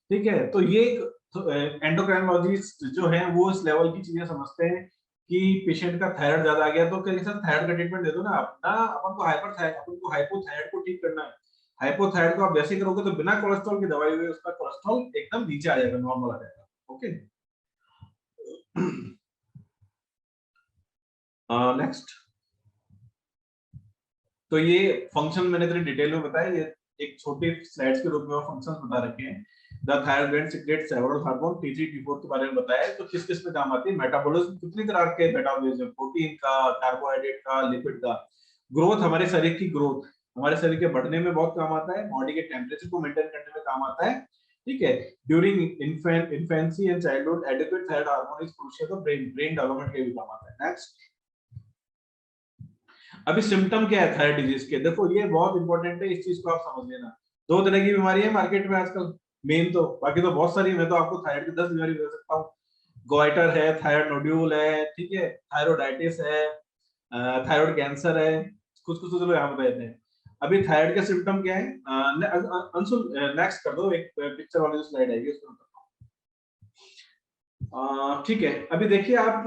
Speaker 1: ठीक है। तो ये एक तो एंडोक्राइनोलॉजिस्ट जो है वो इस लेवल की चीजें समझते हैं कि पेशेंट का थायराइड ज्यादा आ गया तो कहीं सर थायराइड का ट्रीटमेंट दे दो ना आप, ना अपन को हाइपोथायराइड को ठीक करना है। हाइपोथायराइड को आप जैसे करोगे तो बिना कोलेस्ट्रॉल की दवाई हुई उसका कोलेस्ट्रॉल एकदम नीचे आ जाएगा, नॉर्मल आ जाएगा। Okay, next. तो ये फंक्शन मैंने तेरी डिटेल में बताया, ये एक छोटे स्लाइड्स के रूप में फंक्शंस बता रखे हैं। The thyroid gland secrets several hormone T3 T4 के बारे में बताया है। तो किस किस में काम आती है? मेटाबॉलिज्म, कितनी तरह के मेटाबॉलिज्म, प्रोटीन का, कार्बोहाइड्रेट का, लिपिड का। ग्रोथ, हमारे शरीर की ग्रोथ, हमारे शरीर के बढ़ने में बहुत काम आता है। बॉडी के टेम्परेचर को मेंटेन करने में काम आता है। ठीक है, during infancy and childhood adequate thyroid hormone is crucial for brain development के भी काम आता है। नेक्स्ट, अभी सिम्टम क्या है थायराइड डिजीज के? देखो ये बहुत इंपॉर्टेंट है, इस चीज को आप समझ लेना। दो तरह की बीमारी है मार्केट में आजकल, मेन तो, बाकी तो बहुत सारी है। मैं तो आपको थायराइड की 10 बीमारी बता सकता हूँ। गोइटर है, थायराइड नोड्यूल है, ठीक है, थायरोडाइटिस है, थायराइड कैंसर है, कुछ कुछ तो चलो यहाँ बता देते हैं। अभी थायराइड के सिम्टम क्या है? अंशुल नेक्स्ट कर दो, एक पिक्चर वाली जो स्लाइड आएगी उसमें। ठीक है, अभी देखिए आप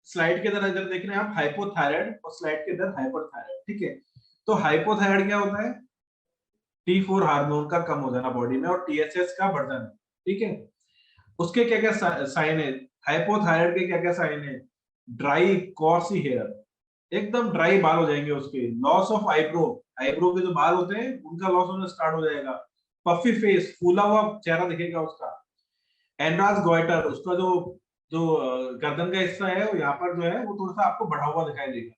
Speaker 1: स्लाइड के अंदर इधर देख रहे हैं आप हाइपोथायराइड, और स्लाइड के अंदर हाइपरथायराइड। ठीक है, तो हाइपोथायराइड क्या होता है? T4 हार्मोन का कम हो जाना बॉडी में और TSH का बढ़ जाना। ठीक है, उसके क्या क्या साइन है? हाइपोथायराइड के क्या क्या साइन है? ड्राई कॉर्सी हेयर, एकदम ड्राई बाल हो जाएंगे उसके। लॉस ऑफ आईब्रो, आईब्रो के जो बाल होते हैं उनका लॉस होना स्टार्ट हो जाएगा। पफी फेस, फूला हुआ चेहरा दिखेगा उसका। एंड्रास गोइटर, उसका जो जो गर्दन का हिस्सा है वो यहाँ पर जो है वो थोड़ा सा आपको बढ़ा हुआ दिखाई देगा।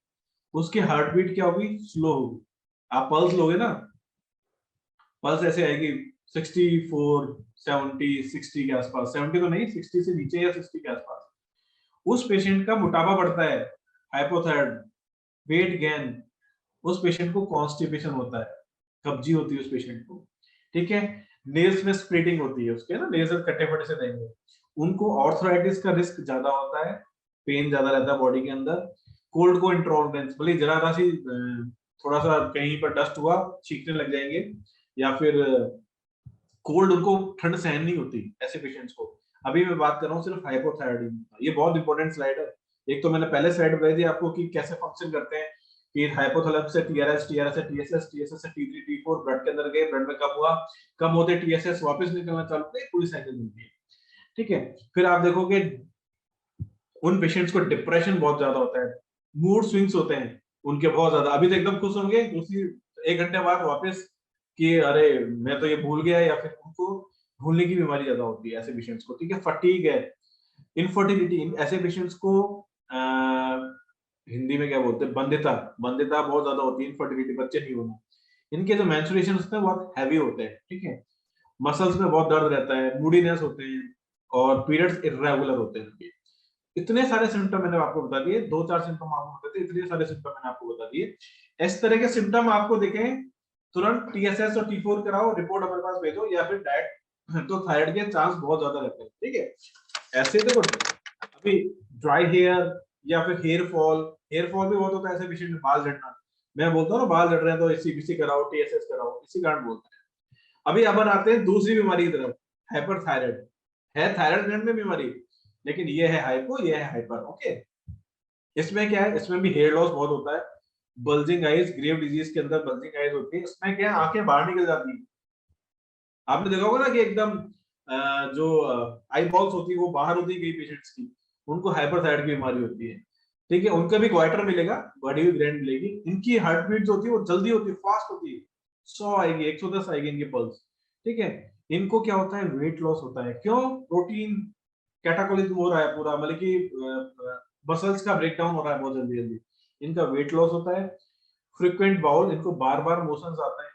Speaker 1: उसकी हार्ट बीट क्या होगी? स्लो होगी। आप पल्स लोगे ना, पल्स ऐसे आएगी 64, 70, 60 के आसपास। 70 तो नहीं, 60 से नीचे या 60 के आसपास। उस पेशेंट का मोटापा बढ़ता है, हाइपोथायराइड। वेट गेन, उस पेशेंट को कॉन्स्टिपेशन होता है, कब्जी होती है उस पेशेंट को। ठीक है, नेल्स में स्प्लिटिंग होती है उसके, ना नेल्स कटे फटे से रहेंगे। उनको ऑर्थराइटिस का रिस्क ज्यादा होता है, पेन ज्यादा रहता है बॉडी के अंदर। कोल्ड को इंटॉलरेंस, भले जरा सी थोड़ा सा कहीं पर डस्ट हुआ छींकने लग जाएंगे, या फिर कोल्ड, उनको ठंड सहन नहीं होती ऐसे पेशेंट्स को। अभी मैं बात कर रहा हूँ सिर्फ हाइपोथायराइडिज्म। ये बहुत इंपॉर्टेंट स्लाइड है। एक तो मैंने पहले स्लाइड बताई थी आपको कि कैसे फंक्शन करते हैं, कि हाइपोथैलेमस से टीआरएस, टीआरएस से टीएसएस, टीएसएस से T3 T4 ब्लड के अंदर गए, ब्लड में कम हुआ, कम होते टीएसएस वापस निकलना चालू हुआ, पूरी साइकिल मिलती है। ठीक है, फिर आप देखोगे उन पेशेंट्स को डिप्रेशन बहुत ज्यादा होता है, मूड स्विंग्स होते हैं उनके बहुत ज्यादा। अभी तो एकदम खुश होंगे, दूसरी 1 घंटे बाद वापस कि अरे मैं तो ये भूल गया, या फिर उनको भूलने की बीमारी ज्यादा होती है ऐसे पेशेंट्स को। ठीक है, फटीग है, इनफर्टिलिटी, ऐसे पेशेंट्स को हिंदी में क्या बोलते हैं, बंध्यता, बंध्यता बहुत ज्यादा होती है, इनफर्टिलिटी, बच्चे नहीं होना। इनके जो मेंस्ट्रुएशन होते हैं बहुत हैवी होते हैं। ठीक है, मसल्स में बहुत दर्द रहता है, मूडीनेस होते हैं, और पीरियड्स इर्रेगुलर होते हैं इनके। इतने सारे सिम्टम मैंने आपको बता दिए, 2-4 सिम्टम आपको बताते, इतने सारे सिम्टम मैंने आपको बता दिए। इस तरह के सिम्टम आपको दिखें, तुरंत टीएसएस और T4 कराओ, रिपोर्ट हमारे पास भेजो, या फिर डायरेक्ट, तो थायराइड के चांस बहुत ज्यादा रहते हैं। ठीक है, ऐसे देखो अभी ड्राई हेयर या फिर हेयर फॉल भी बहुत होता है ऐसे पेशेंट में, बाल झड़ना। मैं बोलता हूँ ना, बाल झड़ रहे हैं तो सीबीसी कराओ, टीएसएस कराओ, इसी कारण बोलते हैं। अभी अपन आते हैं दूसरी बीमारी की तरफ, हाइपरथायराइड। है थायराइड ग्लैंड में बीमारी, लेकिन ये है हाइपो, ये है हाइपर। ओके, इसमें क्या है? इसमें भी हेयर लॉस बहुत होता है, बल्जिंग आईज, ग्रेव डिजीज के अंदर बल्जिंग आईज होती है। इसमें क्या है? आंखें बाहर निकल जाती है। आपने देखा होगा ना कि एकदम जो आई बॉल्स होती है वो बाहर होती है कई पेशेंट्स की, उनको हाइपरथायराइड की बीमारी होती है। ठीक है, उनका भी क्वार्टर मिलेगा, बढ़ी हुई ग्लैंड मिलेगी। इनकी हार्ट बीट जो होती है वो जल्दी होती है, फास्ट होती है, 100 आएगी, 110 आएगी इनकी पल्स। ठीक है, इनको क्या होता है? वेट लॉस होता है। क्यों? प्रोटीन कैटाकोलिज्म हो रहा है पूरा, मतलब कि मसल्स का ब्रेकडाउन हो रहा है बहुत जल्दी जल्दी। इनका वेट लॉस होता है। फ्रीक्वेंट बाउल, इनको बार बार मोशंस आता है।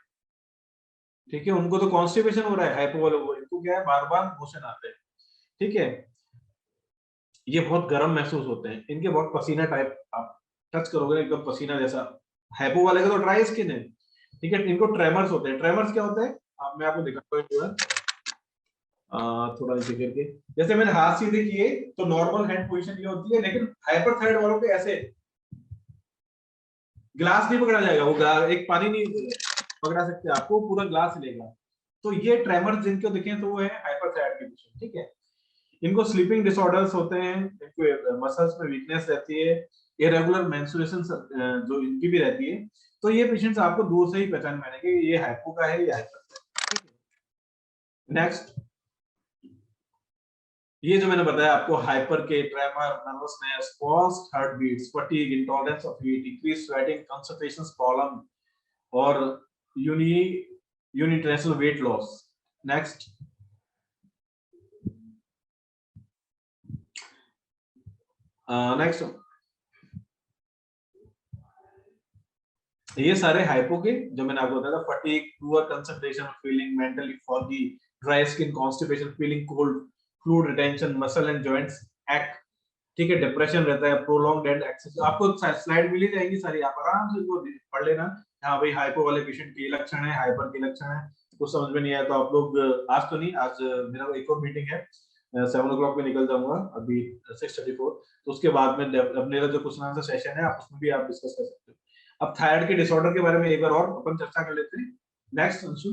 Speaker 1: ठीक है, उनको तो कॉन्स्टिपेशन हो रहा है, हाइपो वालों को, इनको क्या है? बार बार मोशन आते हैं। ठीक है, ये बहुत गर्म महसूस होते हैं, इनके बहुत पसीना टाइप, आप टच करोगे एकदम पसीना जैसा। हाइपो वाले का तो ड्राई स्किन है। ठीक है, इनको ट्रेमर्स होते हैं। ट्रेमर्स क्या होते हैं? अब मैं आपको दिखाता हूँ, थोड़ा नीचे करके। जैसे मैंने हाथ सीधे किए तो नॉर्मल हैंड पोजीशन ये होती है, लेकिन हाइपरथायराइड वालों पे ऐसे ग्लास नहीं पकड़ा जाएगा, वो एक पानी नहीं पकड़ा सकते, आपको पूरा ग्लास लेगा। तो ये ट्रेमर्स जिनको दिखे तो वो है हाइपरथायराइड की पेशेंट। ठीक है, इनको स्लीपिंग डिसऑर्डर्स होते हैं, इनको मसल्स में वीकनेस रहती है, इरेगुलर मेंस्ट्रुएशन जो इनकी भी रहती है। तो ये पेशेंट्स आपको दूर से ही पहचान में आएंगे ये हाइपो का है या हाइपर का है। नेक्स्ट, ये जो मैंने बताया आपको, हाइपर के tremor, nervousness, fast heart beats, fatigue, intolerance of heat, increase sweating, concentration problem और unintentional weight loss. Next, next, ये सारे हाइपो के जो मैंने आपको बताया था, fatigue, poor concentration, feeling mentally foggy, dry skin, constipation, feeling cold, fluid retention, muscle and joints एक्ट, ठीक है, डिप्रेशन रहता है, प्रोलॉन्ग्ड एंड एक्सेस। आपको स्लाइड मिली जाएगी सारी, आप आराम से इसको पढ़ लेना। हाँ भाई, हाइपो वाले पेशेंट के लक्षण है, हाइपर के लक्षण है, कुछ समझ में नहीं आया तो आप लोग आज तो नहीं, आज मेरा एक और मीटिंग है, 7 o'clock में निकल जाऊंगा, अभी 6:34, तो उसके बाद में मेरा जो क्वेश्चन आंसर सेशन है, आप उसमें भी आप डिस्कस कर सकते हो। अब थायराइड के डिसऑर्डर के बारे में एक बार और अपन चर्चा कर लेते हैं। नेक्स्ट अंशु,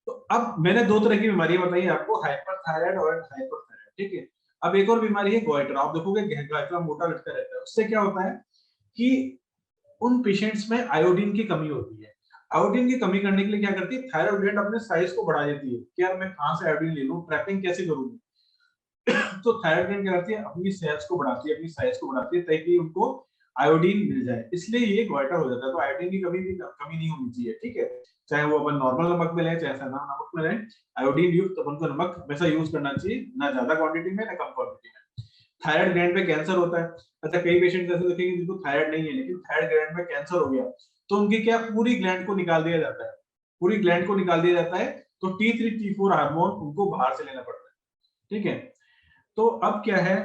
Speaker 1: तो अब मैंने दो तरह की बीमारियां बताई आपको, हाइपर थायराइड और हाइपर थायराइड, ठीक है। अब एक और बीमारी है गोइटर, आप देखोगे गहरा मोटा लटका रहता है, उससे क्या होता है कि उन पेशेंट्स में आयोडीन की कमी होती है। आयोडीन की कमी करने के लिए क्या करती है, थायराइड ग्लैंड अपने साइज को बढ़ा देती है कि यार मैं कहां से आयोडीन ले लूं, ट्रैपिंग कैसे करूंगी। तो थायराइड ग्लैंड क्या करती है, अपनी सेल्स को बढ़ाती है, अपनी साइज को बढ़ाती है ताकि उनको आयोडीन मिल जाए, इसलिए ये गोइटर हो जाता है। तो आयोडीन की कमी नहीं होनी चाहिए, ठीक है, चाहे वो अपन नॉर्मल नमक में लें चाहे साधारण नमक में लें, आयोडीन युक्त अपन को नमक हमेशा यूज करना चाहिए, ना ज्यादा क्वांटिटी में ना कम क्वांटिटी में। थायराइड ग्लैंड पे कैंसर होता है, अच्छा कई पेशेंट ऐसे देखेंगे जिनको थायराइड नहीं है लेकिन थायराइड ग्लैंड में कैंसर हो गया, तो उनकी क्या पूरी ग्लैंड को निकाल दिया जाता है, पूरी ग्लैंड को निकाल दिया जाता है, तो T3 T4 हार्मोन उनको बाहर से लेना पड़ता है, ठीक है। तो अब क्या है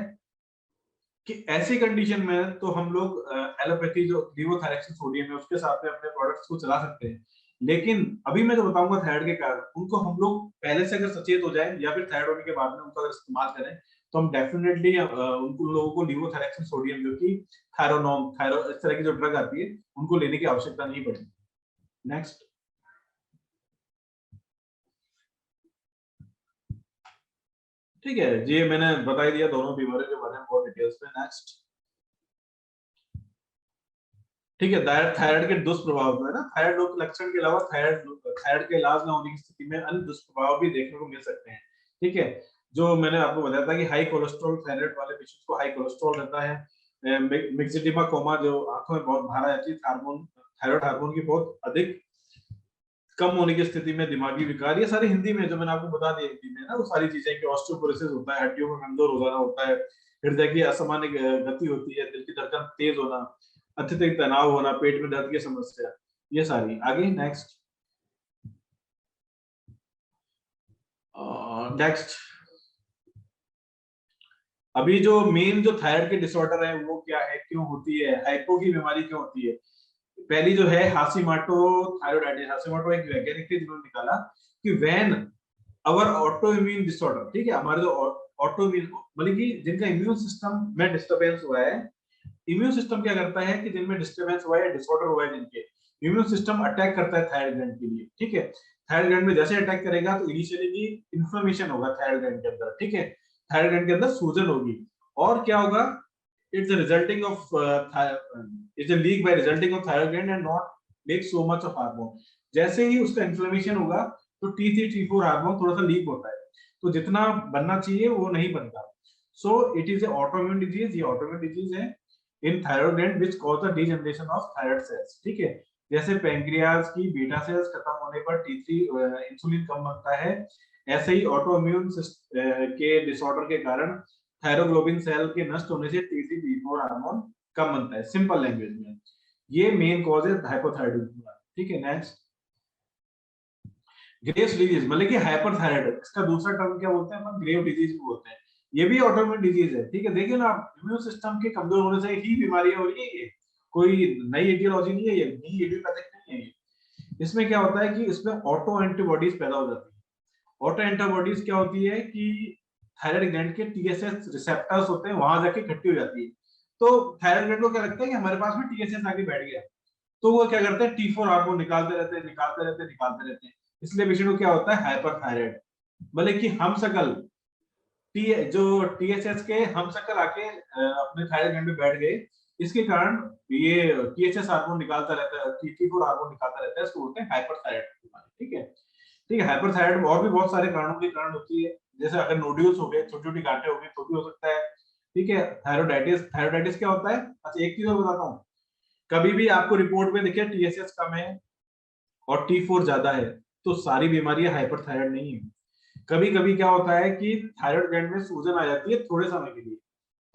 Speaker 1: कि ऐसी कंडीशन में तो हम लोग एलोपैथी जो लीवोथायरॉक्सिन सोडियम है उसके साथ में अपने प्रोडक्ट्स को चला सकते हैं, लेकिन अभी मैं जो बताऊंगा थायराइड के कारण उनको हम लोग पहले से अगर सचेत हो जाए या फिर थायराइड होने के बाद में उनका अगर इस्तेमाल करें तो हम डेफिनेटली उनको लोगों को लीवोथायरॉक्सिन सोडियम जो कि थायरोनॉम थायरो इस तरह की जो ड्रग आती है उनको लेने की आवश्यकता नहीं पड़ेगी। नेक्स्ट, ठीक है जी, मैंने बता ही दिया दोनों बीमारियों के बारे में बहुत डिटेल्स में। नेक्स्ट, ठीक है, थायराइड के दुष्प्रभाव जो है ना, थायराइड रोग के लक्षण के अलावा थायराइड के इलाज न होने की स्थिति में अन्य दुष्प्रभाव भी देखने को मिल सकते हैं, ठीक है। जो मैंने आपको बताया था कि हाई कोलेस्ट्रॉल थायराइड वाले पेशेंट्स को हाई कोलेस्ट्रॉल रहता है, मिक्सिडिमा कोमा जो आंखों में बहुत भारा रहती है, हार्मोन थायराइड हार्मोन की बहुत अधिक कम होने की स्थिति में दिमागी विकार, ये सारी हिंदी में जो मैंने आपको बता दिया हिंदी में ना, वो सारी चीजें कि ऑस्टियोपोरोसिस होता है, हड्डियों में कमजोर हो जाना होता है, हृदय की असामान्य गति होती है, दिल की धड़कन तेज होना, अत्यधिक तनाव होना, पेट में दर्द की समस्या, ये सारी। आगे नेक्स्ट, नेक्स्ट, अभी जो मेन जो थायराइड के डिसऑर्डर है वो क्या है, क्यों होती है, हाइपो की बीमारी क्यों होती है। पहली जो है हाशिमोटो थायराइडाइटिस, हाशिमोटो एक वैज्ञानिक थे जिन्होंने निकाला कि when our auto immune disorder, ठीक है, हमारे जो ऑटो इम्यून मतलब कि जिनका इम्यून सिस्टम में डिस्टरबेंस हुआ है, इम्यून सिस्टम क्या करता है कि जिनमें डिस्टरबेंस हुआ है, डिसऑर्डर हुआ है जिनके, इम्यून सिस्टम अटैक करता है थायराइड ग्लैंड के लिए, ठीक है। थायराइड ग्लैंड में जैसे अटैक करेगा तो इनिशियली इन्फ्लेमेशन होगा थायराइड ग्लैंड के अंदर, ठीक है, थायराइड ग्लैंड के अंदर सूजन होगी, और क्या होगा, it's a resulting of it's a leak by resulting of thyroid gland and not make so much of hormone। जैसे ही उसका इन्फ्लेमेशन होगा तो T3 T4 हार्मोन थोड़ा सा लीक होता है, तो जितना बनना चाहिए वो नहीं बनता। So it is a autoimmune disease, ये ऑटोइम्यून डिजीज है in thyroid gland which cause the degeneration of thyroid cells, ठीक है। जैसे पैंक्रियाज की बीटा सेल्स खत्म होने पर T3 इंसुलिन कम बनता है, ऐसे ही ऑटोइम्यून के डिसऑर्डर के कारण थायरोग्लोबिन सेल के नष्ट होने से T3 T4 हार्मोन कम बनता है, सिंपल लैंग्वेज में ये मेन कॉज है हाइपोथायराइडिज्म का, ठीक है। नेक्स्ट, ग्रेव्स डिजीज मतलब कि हाइपरथायराइड, इसका दूसरा टर्म क्या बोलते हैं अपन, ग्रेव डिजीज भी बोलते हैं, ये भी ऑटोइम्यून डिजीज है, ठीक है। देखिए ना, इम्यून सिस्टम के कमजोर होने से ही बीमारियां हो रही है, ये कोई नई एटियोलॉजी नहीं है, ये नई इडियोपैथिक नहीं है ये। इसमें क्या होता है कि इसमें ऑटो एंटीबॉडीज पैदा हो जाती है। ऑटो एंटीबॉडीज क्या होती है कि थायराइड ग्लैंड के टीएसएच रिसेप्टर्स होते हैं वहां जाके इकट्ठी हो जाती है, तो थायराइड ग्लैंड को क्या लगता है कि हमारे पास में टीएसएच आके बैठ गया, तो वो क्या करते हैं T4 हार्मोन निकालते रहते हैं, निकालते रहते हैं, निकालते रहते हैं, इसलिए पेशेंट को क्या होता है, हाइपरथायराइड। भले कि हम शकल जो टीएचएस के हम शक्ल आके अपने थायराइड ग्लैंड में बैठ गए, इसके कारण ये टीएचएस हार्मोन निकालता रहता है, टी4 हार्मोन निकालता रहता है, इसको बोलते हैं हाइपरथायराइड बीमारी। ठीक है, ठीक है। हाइपरथायराइड और भी बहुत सारे कारणों के कारण होती है, जैसे अगर नोड्यूल्स हो गए, छोटी छोटी गांठें हो गई तो भी हो सकता है। ठीक है, थायरोडाइटिस, थायरोडाइटिस क्या होता है? अच्छा एक चीज और बताता हूँ, कभी भी आपको रिपोर्ट में दिखे टीएसएस कम है और टी4 ज्यादा है, तो सारी बीमारियां हाइपरथायराइड नहीं है। कभी कभी क्या होता है कि थायराइड ग्लैंड में सूजन आ जाती है थोड़े समय के लिए,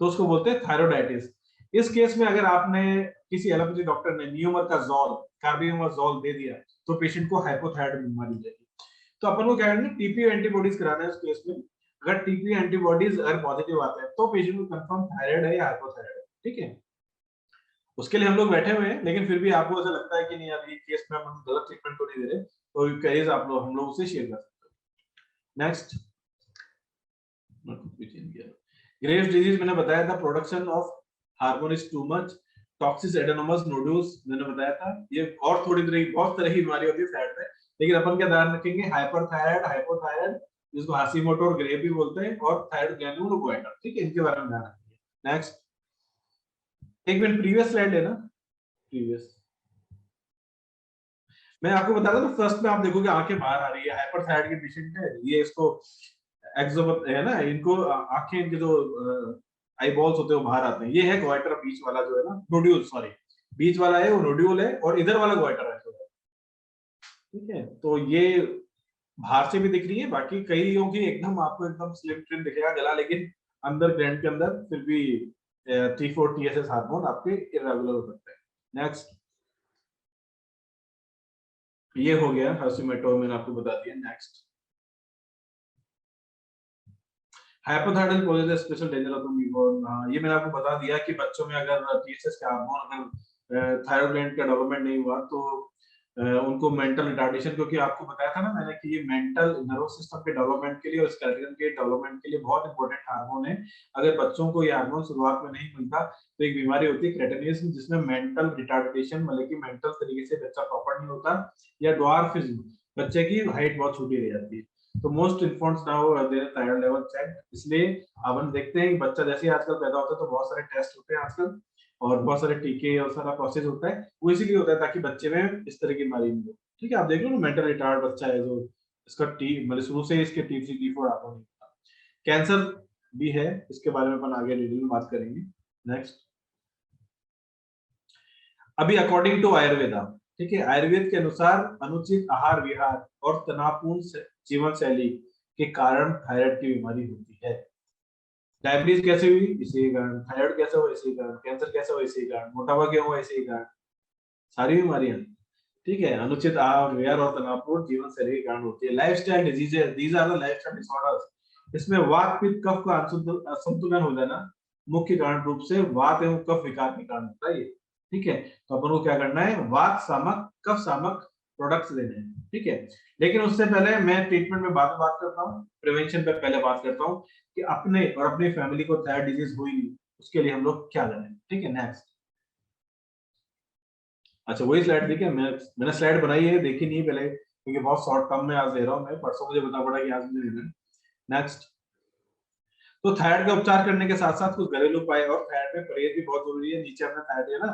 Speaker 1: तो उसको बोलते हैं थायरोडाइटिस। इस केस में अगर आपने किसी एलोपैथी डॉक्टर ने नियोमरकाजोल, कार्बियोमोजोल दे दिया, तो पेशेंट को हाइपोथायराइड बीमारी हो जाएगी। तो अपन को क्या करना है, टीपीओ एंटीबॉडीज कराना है उस केस में। अगर टीपीओ एंटीबॉडीज अगर पॉजिटिव आते हैं तो पेशेंट को कंफर्म थायराइड है या हाइपोथायराइड है। ठीक है, उसके लिए हम लोग बैठे हुए हैं, लेकिन फिर भी आपको ऐसा लगता है कि नहीं यार ये केस में हम गलत ट्रीटमेंट तो नहीं दे रहे, तो कहिए आप लोग, हम लोग उसे शेयर कर सकते हैं। नेक्स्ट, ग्रेव्स डिजीज मैंने बताया था, production of hormone is too much, toxic adenomas nodules मैंने बताया था, ये और थोड़ी तरह बहुत तरह की बीमारी होती है थायराइड में, लेकिन अपन क्या ध्यान रखेंगे, हाइपरथायराइड, हाइपोथायराइड, जिसको हाशिमोटो और ग्रे भी बोलते हैं, और थायराइड ग्लैंडुलोगोइटर। ठीक है, इनके बारे में ध्यान रखेंगे। नेक्स्ट, एक मिनट प्रीवियस स्लाइड है ना, प्रीवियस मैं आपको बता रहा था, फर्स्ट में आप देखोगे आंखें बाहर आ रही है, हाइपरथायराइड के पेशेंट है ये, इसको एक्सोबत है ना, इनको आंखें, इनके जो आई बॉल्स होते हैं वो बाहर आते हैं, ये है गोइटर बीच वाला जो है ना, नोड्यूल, सॉरी बीच वाला है वो नोड्यूल है, और इधर वाला गोइटर है। ठीक है, तो ये बाहर से भी दिख रही है, बाकी कईयों की एकदम आपको एकदम स्लिम ट्रिम दिखेगा गला, लेकिन अंदर ग्लैंड के अंदर फिर भी T4 TSS हार्मोन आपके इरेगुलर हो सकते हैं। नेक्स्ट, ये हो गया हाशिमोटो, मैंने आपको बता दिया। Next, hypothyroidal poses special danger of the newborn, ये मैंने आपको बता दिया कि बच्चों में अगर टीएसएस का हार्मोन, अगर थायराइड ग्लैंड का डेवलपमेंट नहीं हुआ तो उनको मेंटल रिटार्डेशन, क्योंकि आपको बताया था ना मैंने कि ये मेंटल नर्वस सिस्टम के डेवलपमेंट के लिए और स्केलेटन के डेवलपमेंट के लिए बहुत इंपॉर्टेंट हार्मोन है। अगर बच्चों को ये हार्मोन शुरुआत में नहीं मिलता तो एक बीमारी होती है क्रेटिनिज्म, जिसमें मेंटल रिटार्डेशन, मतलब कि मेंटल तरीके से बच्चा प्रॉपर नहीं होता, या ड्वार्फिज्म, बच्चे की हाइट बहुत छोटी रह जाती है। तो most informs now their thyroid level check, इसलिए अपन देखते हैं कि बच्चा जैसे आजकल पैदा होता है तो बहुत सारे टेस्ट होते हैं आजकल, और बहुत सारे टीके और सारा प्रोसेस होता है, वो इसीलिए होता है ताकि बच्चे में इस तरह की बीमारी नहीं हो। ठीक है, आप देख लो ना, मेंटल रिटार्ड बच्चा है जो, इसका टी मतलब शुरू से इसके T3 T4 आपको नहीं होता। कैंसर भी है, इसके बारे में अपन आगे डिटेल में बात करेंगे। नेक्स्ट, अभी अकॉर्डिंग टू आयुर्वेदा, ठीक है, आयुर्वेद के अनुसार अनुचित आहार विहार और तनावपूर्ण जीवन शैली के कारण थायराइड की बीमारी होती है। डायबिटीज कैसे हुई? इसी के कारण। थायराइड कैसे हुआ? इसी के कारण। कैंसर कैसे हुआ? इसी के कारण। मोटापा क्यों हुआ? इसी के कारण। सारी बीमारियां, ठीक है, अनुचित आहार विहार और तनावपूर्ण जीवन शैली के कारण होती है। Lifestyle diseases, these are the lifestyle disorders. इसमें वात पित्त कफ का असंतुलन हो जाना मुख्य कारण रूप से वात एवं कफ विकार के कारण होता है ये। ठीक है, तो अपन को क्या करना है, वात सामक कफ सामक प्रोडक्ट्स लेने हैं। ठीक है, लेकिन उससे पहले मैं ट्रीटमेंट में बाद में बात करता हूँ, प्रिवेंशन पे पहले बात करता हूँ कि अपने और अपनी फैमिली को थायराइड डिजीज हुई नहीं, उसके लिए हम लोग क्या करें। ठीक है, नेक्स्ट। अच्छा वही स्लाइड देखिए, मैंने स्लाइड बनाई है, देखी नहीं पहले, क्योंकि बहुत शॉर्ट टर्म में आज दे रहा हूँ मैं, परसों मुझे पता पड़ा कि आज मुझे लेना है। नेक्स्ट, तो थायराइड का उपचार करने के साथ साथ कुछ घरेलू उपाय, और थायराइड में परहेज भी बहुत जरूरी है, नीचे अपना थायराइड है ना,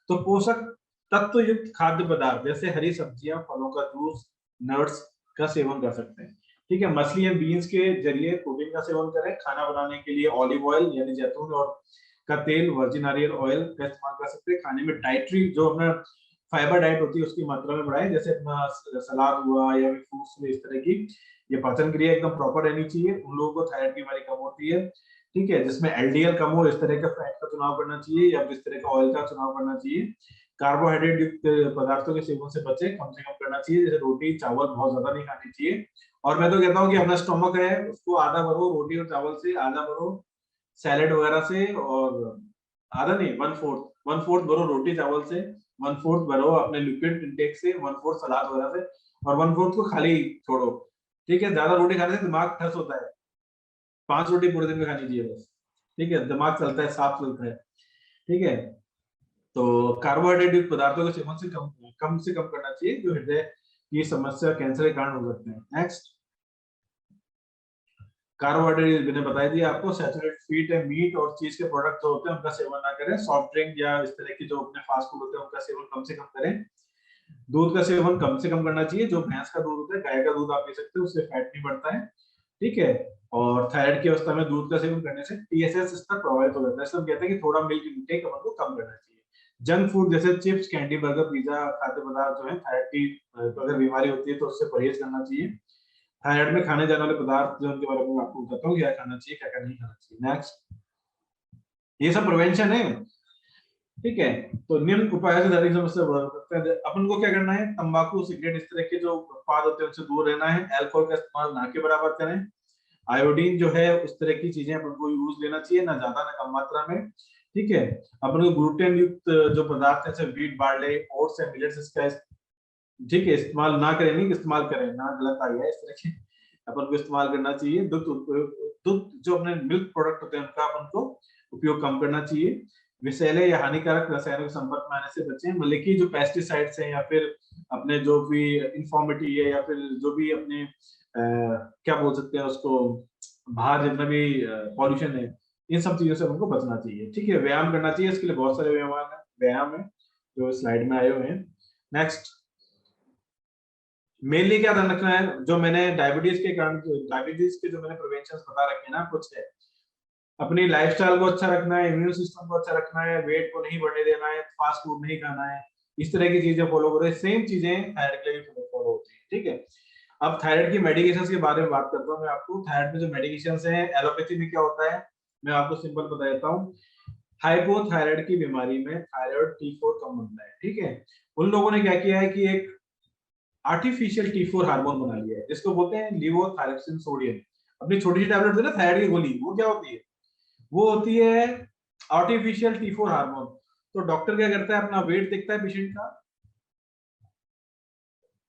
Speaker 1: तो पोषक तत्व युक्त खाद्य पदार्थ जैसे हरी सब्जियां, फलों का जूस, नट्स का सेवन कर सकते हैं। ठीक है, मछली या बीन्स के जरिए प्रोटीन का सेवन करें। खाना बनाने के लिए ऑलिव ऑयल यानी जैतून और का तेल, वर्जिन नारियल ऑयल का इस्तेमाल कर सकते हैं। खाने में डाइटरी जो अपना फाइबर डाइट होती है उसकी मात्रा में बढ़ाएं, जैसे अपना सलाद हुआ या फ्रूट्स हुए, इस तरह की। ये पाचन क्रिया एकदम प्रॉपर रहनी चाहिए, उन लोगों को थायराइड की बीमारी कम होती है। ठीक है, जिसमें एलडीएल कम हो, इस तरह का फैट का चुनाव करना चाहिए, या इस तरह का ऑयल का चुनाव करना चाहिए। कार्बोहाइड्रेट युक्त पदार्थों के सेवन से बचे, कम से कम करना चाहिए, जैसे रोटी चावल बहुत ज्यादा नहीं खानी चाहिए। और मैं तो कहता हूँ कि अपना स्टोमक है उसको आधा भरो रोटी और चावल से, आधा भरो सैलेड वगैरह से, और आधा नहीं, वन फोर्थ भरो रोटी चावल से, वन फोर्थ भरो अपने लिक्विड इंटेक से, वन फोर्थ सलाद वगैरह से, और वन फोर्थ को खाली छोड़ो। ठीक है, ज्यादा रोटी खाने से दिमाग ठस होता है, 5 रोटी पूरे दिन में खानी चाहिए बस। ठीक है, दिमाग चलता है, साफ चलता है। ठीक है, तो कार्बोहाइड्रेट युक्त पदार्थों के सेवन से कम से कम करना चाहिए, जो हृदय की समस्या कैंसर के कारण हो सकते हैं। नेक्स्ट, कार्बोहाइड्रेट मैंने बता दिया आपको, सैचुरेटेड फीट है, मीट और चीज के प्रोडक्ट जो होते हैं उनका सेवन ना करें, सॉफ्ट ड्रिंक या इस तरह की जो अपने फास्ट फूड होते हैं उनका सेवन कम से कम करें, दूध का सेवन कम से कम करना चाहिए, जो भैंस का दूध होता है, गाय का दूध आप ले सकते हो, उससे फैट नहीं बढ़ता है, ठीक है। और थायराइड की अवस्था में दूध का सेवन करने से टीएसएच स्तर प्रभावित हो जाता है, इसलिए हम कहते हैं कि थोड़ा मिल्क इंटेक अपन को कम करना चाहिए। जंक फूड जैसे चिप्स, कैंडी, बर्गर, पिज्जा, खाद्य पदार्थ जो है थायराइड की अगर बीमारी होती है तो उससे परहेज करना चाहिए। थायराइड में खाने जाने वाले पदार्थ जो उनके बारे में आपको बताता हूँ, क्या खाना चाहिए क्या क्या नहीं खाना चाहिए। नेक्स्ट, ये सब प्रिवेंशन है, ठीक है। तो निम्न उपाय से शारीरिक समस्या बढ़ सकता है। अपन को क्या करना है, तंबाकू, सिगरेट, इस तरह के जो उत्पाद होते हैं उनसे दूर रहना है, अल्कोहल का इस्तेमाल ना के बराबर करें, आयोडीन जो है उस तरह की चीजें अपन को यूज लेना चाहिए, ना ज्यादा ना कम मात्रा में, ठीक है। अपन को ग्लूटेन युक्त जो पदार्थ है जैसे व्हीट, बार्ले, ओट्स या मिलेट्स, इसका ठीक है इस्तेमाल ना करें, नहीं इस्तेमाल करें ना, गलत आ गया, इस तरह के अपन को इस्तेमाल करना चाहिए। दूध जो अपने मिल्क प्रोडक्ट होते हैं उनका अपन को उपयोग कम करना चाहिए। विषैले या हानिकारक रसायनों के संपर्क में आने से बचें, मतलब कि जो पेस्टिसाइड्स हैं या फिर अपने जो भी इन्फॉर्मिटी है या फिर जो भी अपने क्या बोल सकते हैं उसको, बाहर जितना भी पॉल्यूशन है, इन सब चीजों से हमको बचना चाहिए, ठीक है। व्यायाम करना चाहिए, इसके लिए बहुत सारे व्यायाम है जो स्लाइड में आए हुए हैं। नेक्स्ट, मेनली क्या ध्यान रखना है, जो मैंने डायबिटीज के कारण, डायबिटीज के जो मैंने प्रिवेंशन बता रखे हैं ना कुछ है, अपनी लाइफस्टाइल को अच्छा रखना है, इम्यून सिस्टम को अच्छा रखना है, वेट को नहीं बढ़ने देना है, फास्ट फूड नहीं खाना है, इस तरह की चीजें फॉलो करो। सेम चीजें थायराइड के लिए भी फॉलो होती है, ठीक है। अब थायराइड की मेडिकेशन के बारे में बात करता हूँ मैं आपको। थायराइड में जो मेडिकेशन है, एलोपैथी में क्या होता है, मैं आपको सिंपल बता देता हूँ। हाइपोथायराइड की बीमारी में थायराइड T4 कम बनता है, ठीक है। उन लोगों ने क्या किया है कि एक आर्टिफिशियल T4 हार्मोन बना लिया है, जिसको बोलते हैं लिवोथायरॉक्सिन सोडियम। अपनी छोटी सी टैबलेट होती है ना थायराइड की गोली, वो क्या होती है, वो होती है आर्टिफिशियल T4 हार्मोन। तो डॉक्टर क्या करता है, अपना वेट देखता है पेशेंट का,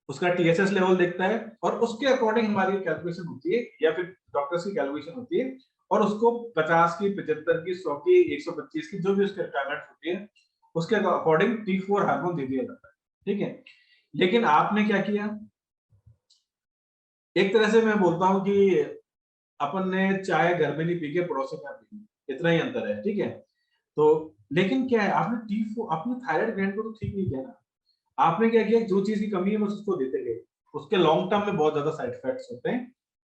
Speaker 1: उसका टीएसएच लेवल देखता है, और उसके अकॉर्डिंग हमारी कैलकुलेशन होती है या फिर डॉक्टर्स की कैलकुलेशन होती है, और उसको 50 की, 75 की, 100 की, 125 की, जो भी उसके रिक्वायरमेंट होती है उसके अकॉर्डिंग T4 हार्मोन दे दिया जाता है, ठीक है। लेकिन आपने क्या किया, एक तरह से मैं बोलता हूँ कि अपन ने चाय घर में नहीं पी के पड़ोसी में पी, इतना ही अंतर है, ठीक है। तो लेकिन क्या है, आपने T4, आपने थायराइड ग्लैंड को तो ठीक नहीं किया ना, आपने क्या किया, जो चीज की कमी है बस उसको देते गए, उसके लॉन्ग टर्म में बहुत ज्यादा साइड इफेक्ट्स होते हैं,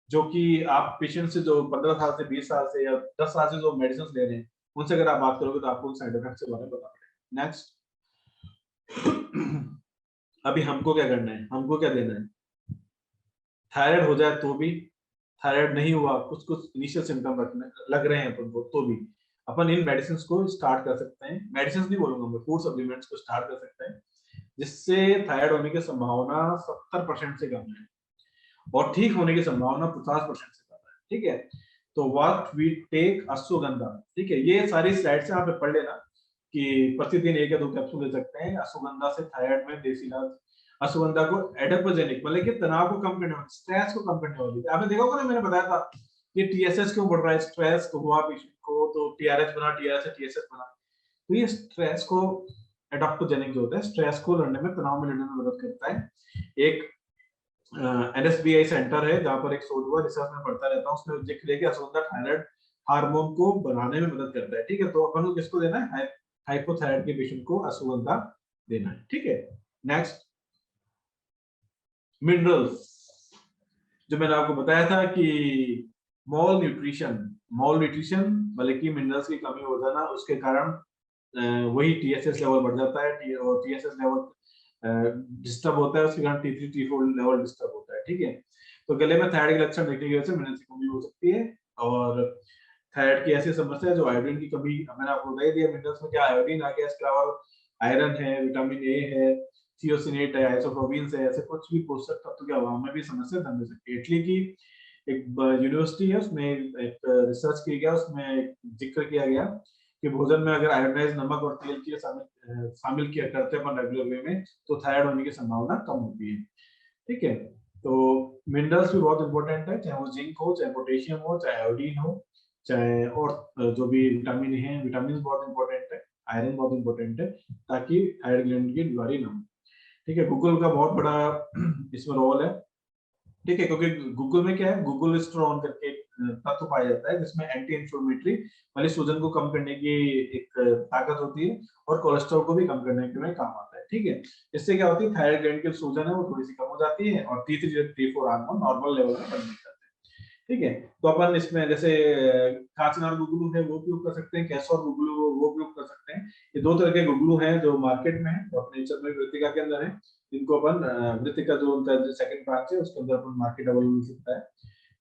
Speaker 1: जो कि आप पेशेंट से जो 15 साल से 20 साल से या 10 साल से जो मेडिसिन ले रहे हैं उनसे अगर आप बात करोगे तो आपको साइड इफेक्ट्स के बारे में बता पड़ेगा। नेक्स्ट, अभी हमको क्या करना है, हमको क्या देना है, थायराइड हो जाए तो भी, थायराइड नहीं हुआ, कुछ कुछ इनिशियल सिम्टम रखने लग रहे हैं अपन को, तो भी अपन इन मेडिसिन को स्टार्ट कर सकते हैं। मेडिसिन नहीं बोलूंगा मैं, फूड सप्लीमेंट्स को स्टार्ट कर सकते हैं, जिससे थायराइड होने की संभावना 70% से कम है और ठीक होने की संभावना 50% से कम है, ठीक है। तो व्हाट वी टेक, अश्वगंधा, ठीक है, ये सारी स्लाइड से आप पढ़ लेना कि प्रतिदिन 1 या 2 कैप्सूल ले सकते हैं अश्वगंधा से थायराइड में, देसी इलाज। अश्वगंधा को एडेपोजेनिक, मतलब कि तनाव को कम करने वाली, स्ट्रेस को कम करने वाली, आपने देखा होगा ना, मैंने बताया था कि टीएसएच क्यों बढ़ रहा है, स्ट्रेस को हुआ पेशेंट को तो टीआरएच बना, टीआरएच से टीएसएच बना, तो ये स्ट्रेस को, एडाप्टोजेनिक जो होता है, स्ट्रेस को लड़ने में, तनाव में लड़ने में मदद करता है। एक एनएसबीआई सेंटर है जहां पर एक शोध हुआ, रिसर्च में पढ़ता रहता हूँ, उसमें जिक्र है कि अश्वगंधा थायराइड हार्मोन को बढ़ाने में मदद करता है, ठीक है। तो अपन को किसको देना है, हाइपोथायराइड के पेशेंट को अश्वगंधा देना है, ठीक है। नेक्स्ट, मिनरल्स, जो मैंने आपको बताया था कि मॉल न्यूट्रिशन, मतलब कि मिनरल्स की कमी हो जाना, उसके कारण वही टीएसएच लेवल बढ़ जाता है, और टीएसएच लेवल डिस्टर्ब होता है, उसके कारण T3 T4 लेवल डिस्टर्ब होता है, ठीक है। तो गले में थायराइड के लक्षण देखने की वजह से मिनरल्स की कमी हो सकती है, और थायराइड की ऐसी समस्या है जो आयोडीन की कमी, मैंने आपको बता दिया, मिनरल्स में क्या आयोडीन आ गया, इसके अलावा आयरन है, विटामिन ए है, थियोसिनेट है, आइसोफ्लोविन्स है, ऐसे कुछ भी पोषक तत्व के अभाव में भी समस्या बन सकती है। इटली की एक यूनिवर्सिटी है, उसमें एक रिसर्च किया गया, उसमें जिक्र किया गया कि भोजन में अगर आयोडाइज नमक और तेल की शामिल किया करते हैं रेगुलर वे में, तो थायराइड होने की संभावना कम होती है, ठीक है। तो मिनरल्स भी बहुत इंपॉर्टेंट है, चाहे वो जिंक हो, चाहे पोटेशियम हो, चाहे आयोडीन हो, चाहे और जो भी विटामिन है, विटामिन बहुत इंपॉर्टेंट है, आयरन बहुत इंपॉर्टेंट है, ताकि थायराइड ग्लैंड की बीमारी ना हो, ठीक है। गूगल का बहुत बड़ा इसमें रोल है, ठीक है, क्योंकि गूगल में क्या है, गूगल स्टोर ऑन करके तत्व पाया जाता है जिसमें एंटी इंफ्लेमेटरी वाली सूजन को कम करने की एक ताकत होती है और कोलेस्ट्रॉल को भी कम करने के में काम आता है। ठीक है, इससे क्या होती है, थायराइड ग्लैंड की सूजन है वो थोड़ी सी कम हो जाती है और T3 T4 hormone normal level में बनने लगता है। ठीक है, तो अपन इसमें जैसे कांचनार गुगलू है वो उपयोग कर सकते हैं, कैसौर गुगलू वो उपयोग कर सकते हैं। ये दो तरह के गुगलू हैं जो मार्केट में है और नेचर में वृत्तिका के अंदर है। इनको अपन वृत्तिका जो उनका सेकंड ब्रांच है उसके अंदर अपन मार्केटेबल मिल सकता है,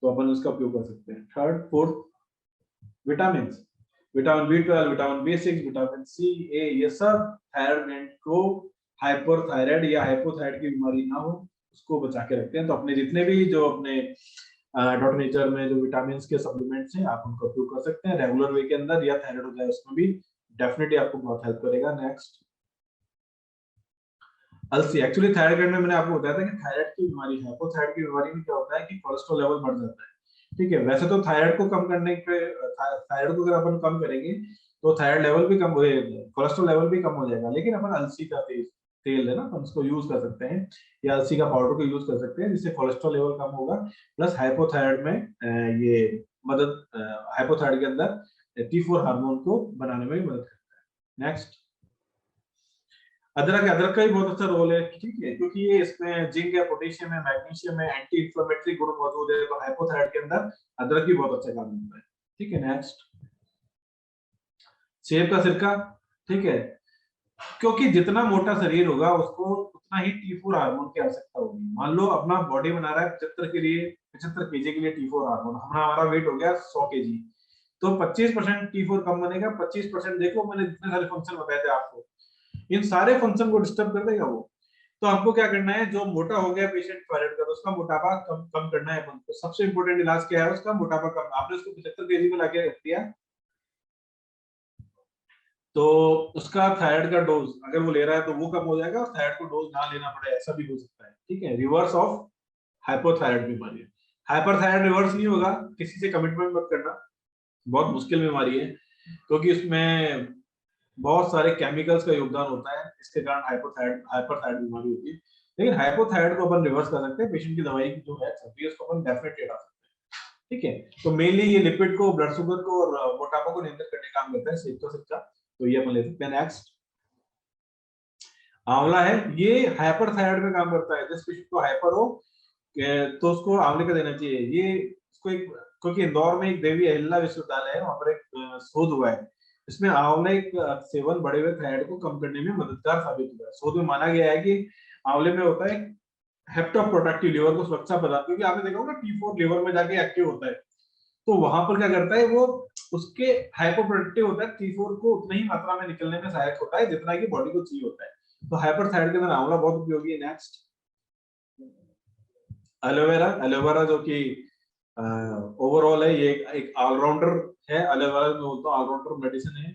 Speaker 1: तो अपन उसका उपयोग कर सकते हैं। Third fourth, vitamin, vitamin B12, vitamin B6, vitamin C, A, ये सब थायराइड ग्लैंड को हाइपरथायराइड या हाइपोथायराइड की बीमारी ना हो उसको बचा के रखते हैं। तो अपने जितने भी जो अपने डॉट नेचर में जो विटामिन के सप्लीमेंट्स हैं आप उनका उपयोग कर सकते हैं रेगुलर वे के अंदर, या थायराइड हो जाए उसमें भी डेफिनेटली आपको बहुत हेल्प करेगा। नेक्स्ट, अलसी। एक्चुअली थायराइड ग्लैंड में मैंने आपको बताया था कि थायराइड की बीमारी, हाइपोथायराइड की बीमारी में क्या होता है कि कोलेस्ट्रॉल लेवल बढ़ जाता है। ठीक है, वैसे तो थायराइड को कम करने पे, थायराइड को अगर अपन कम करेंगे तो थायराइड लेवल भी कम हो जाएगा, कोलेस्ट्रॉल लेवल भी कम हो जाएगा, लेकिन अपन अलसी का तेल है ना, अपन उसको यूज कर सकते हैं या अलसी का पाउडर को यूज कर सकते हैं जिससे कोलेस्ट्रॉल लेवल कम होगा, प्लस हाइपोथायराइड में ये मदद, हाइपोथायराइड के अंदर T4 हार्मोन को बनाने में मदद करता है। नेक्स्ट, अदरक। अदरक का भी बहुत अच्छा रोल है, ठीक है, क्योंकि ये इसमें जिंक है, पोटेशियम है, मैग्नीशियम है, एंटी इंफ्लेमेटरी गुण मौजूद है, तो हाइपोथायराइड के अंदर अदरक भी बहुत अच्छा काम करता है। ठीक है, नेक्स्ट, सेब का सिरका। ठीक है, क्योंकि जितना मोटा शरीर होगा उसको उतना ही T4 हार्मोन की आवश्यकता होगी। मान लो अपना बॉडी बना रहा है 75 केजी के लिए T4 हार्मोन, हमारा वेट हो गया 100 केजी, तो 25% T4 कम बनेगा। 25% देखो मैंने जितने सारे फंक्शन बताए थे आपको, इन सारे फंक्शन को डिस्टर्ब कर देगा वो। तो हमको क्या करना है, जो मोटा हो गया पेशेंट थायराइड का, तो उसका मोटापा कम करना है अपन को। सबसे इंपॉर्टेंट इलाज क्या है, उसका मोटापा कम। आपने उसको 75 केजी में लाके रख दिया तो उसका थायराइड का डोज अगर वो ले रहा है तो वो कम हो जाएगा और थायराइड को डोज ना लेना पड़े, ऐसा भी हो सकता है। ठीक है, रिवर्स ऑफ हाइपोथायराइड बीमारी। हाइपरथायराइड रिवर्स नहीं होगा, किसी से कमिटमेंट मत करना, बहुत मुश्किल बीमारी है क्योंकि उसमें बहुत सारे केमिकल्स का योगदान होता है, इसके कारण हाइपरथायराइड बीमारी होती है। लेकिन हाइपोथायराइड को अपन रिवर्स कर सकते हैं, पेशेंट की दवाई की जो है चलती है उसको अपन डेफिनेटली हटा सकते हैं। ठीक है, तो मेनली ये लिपिड को, ब्लड शुगर को और मोटापा को नियंत्रित करने का काम करता है सेब का सिरका, तो ये अपन ले सकते हैं। नेक्स्ट, आंवला है, ये हाइपरथायराइड में काम करता है। जिस पेशेंट को हाइपर हो तो उसको आंवले का देना चाहिए। ये इसको एक, क्योंकि इंदौर में एक देवी अहिल्या विश्वविद्यालय है, वहां पर एक शोध हुआ है, इसमें आंवले का सेवन बढ़े हुए थायराइड को कम करने में मददगार साबित हुआ है। शोध में माना गया है कि आंवले में होता है हेप्टोप्रोटेक्टिव, लिवर को सुरक्षा प्रदान, क्योंकि आपने देखा होगा T4 लिवर में जाके एक्टिव होता है, तो वहां पर क्या करता है वो, उसके हाइपोप्रोटेक्टिव होता है, T4 को उतनी ही मात्रा में निकलने में सहायक होता है जितना कि बॉडी को चाहिए होता है। तो हाइपरथायराइड के अंदर आंवला बहुत उपयोगी है। Next, aloe vera. एलोवेरा जो कि ओवरऑल है, ये एक ऑलराउंडर है। एलोवेरा में बोलता हूँ ऑलराउंडर मेडिसिन है,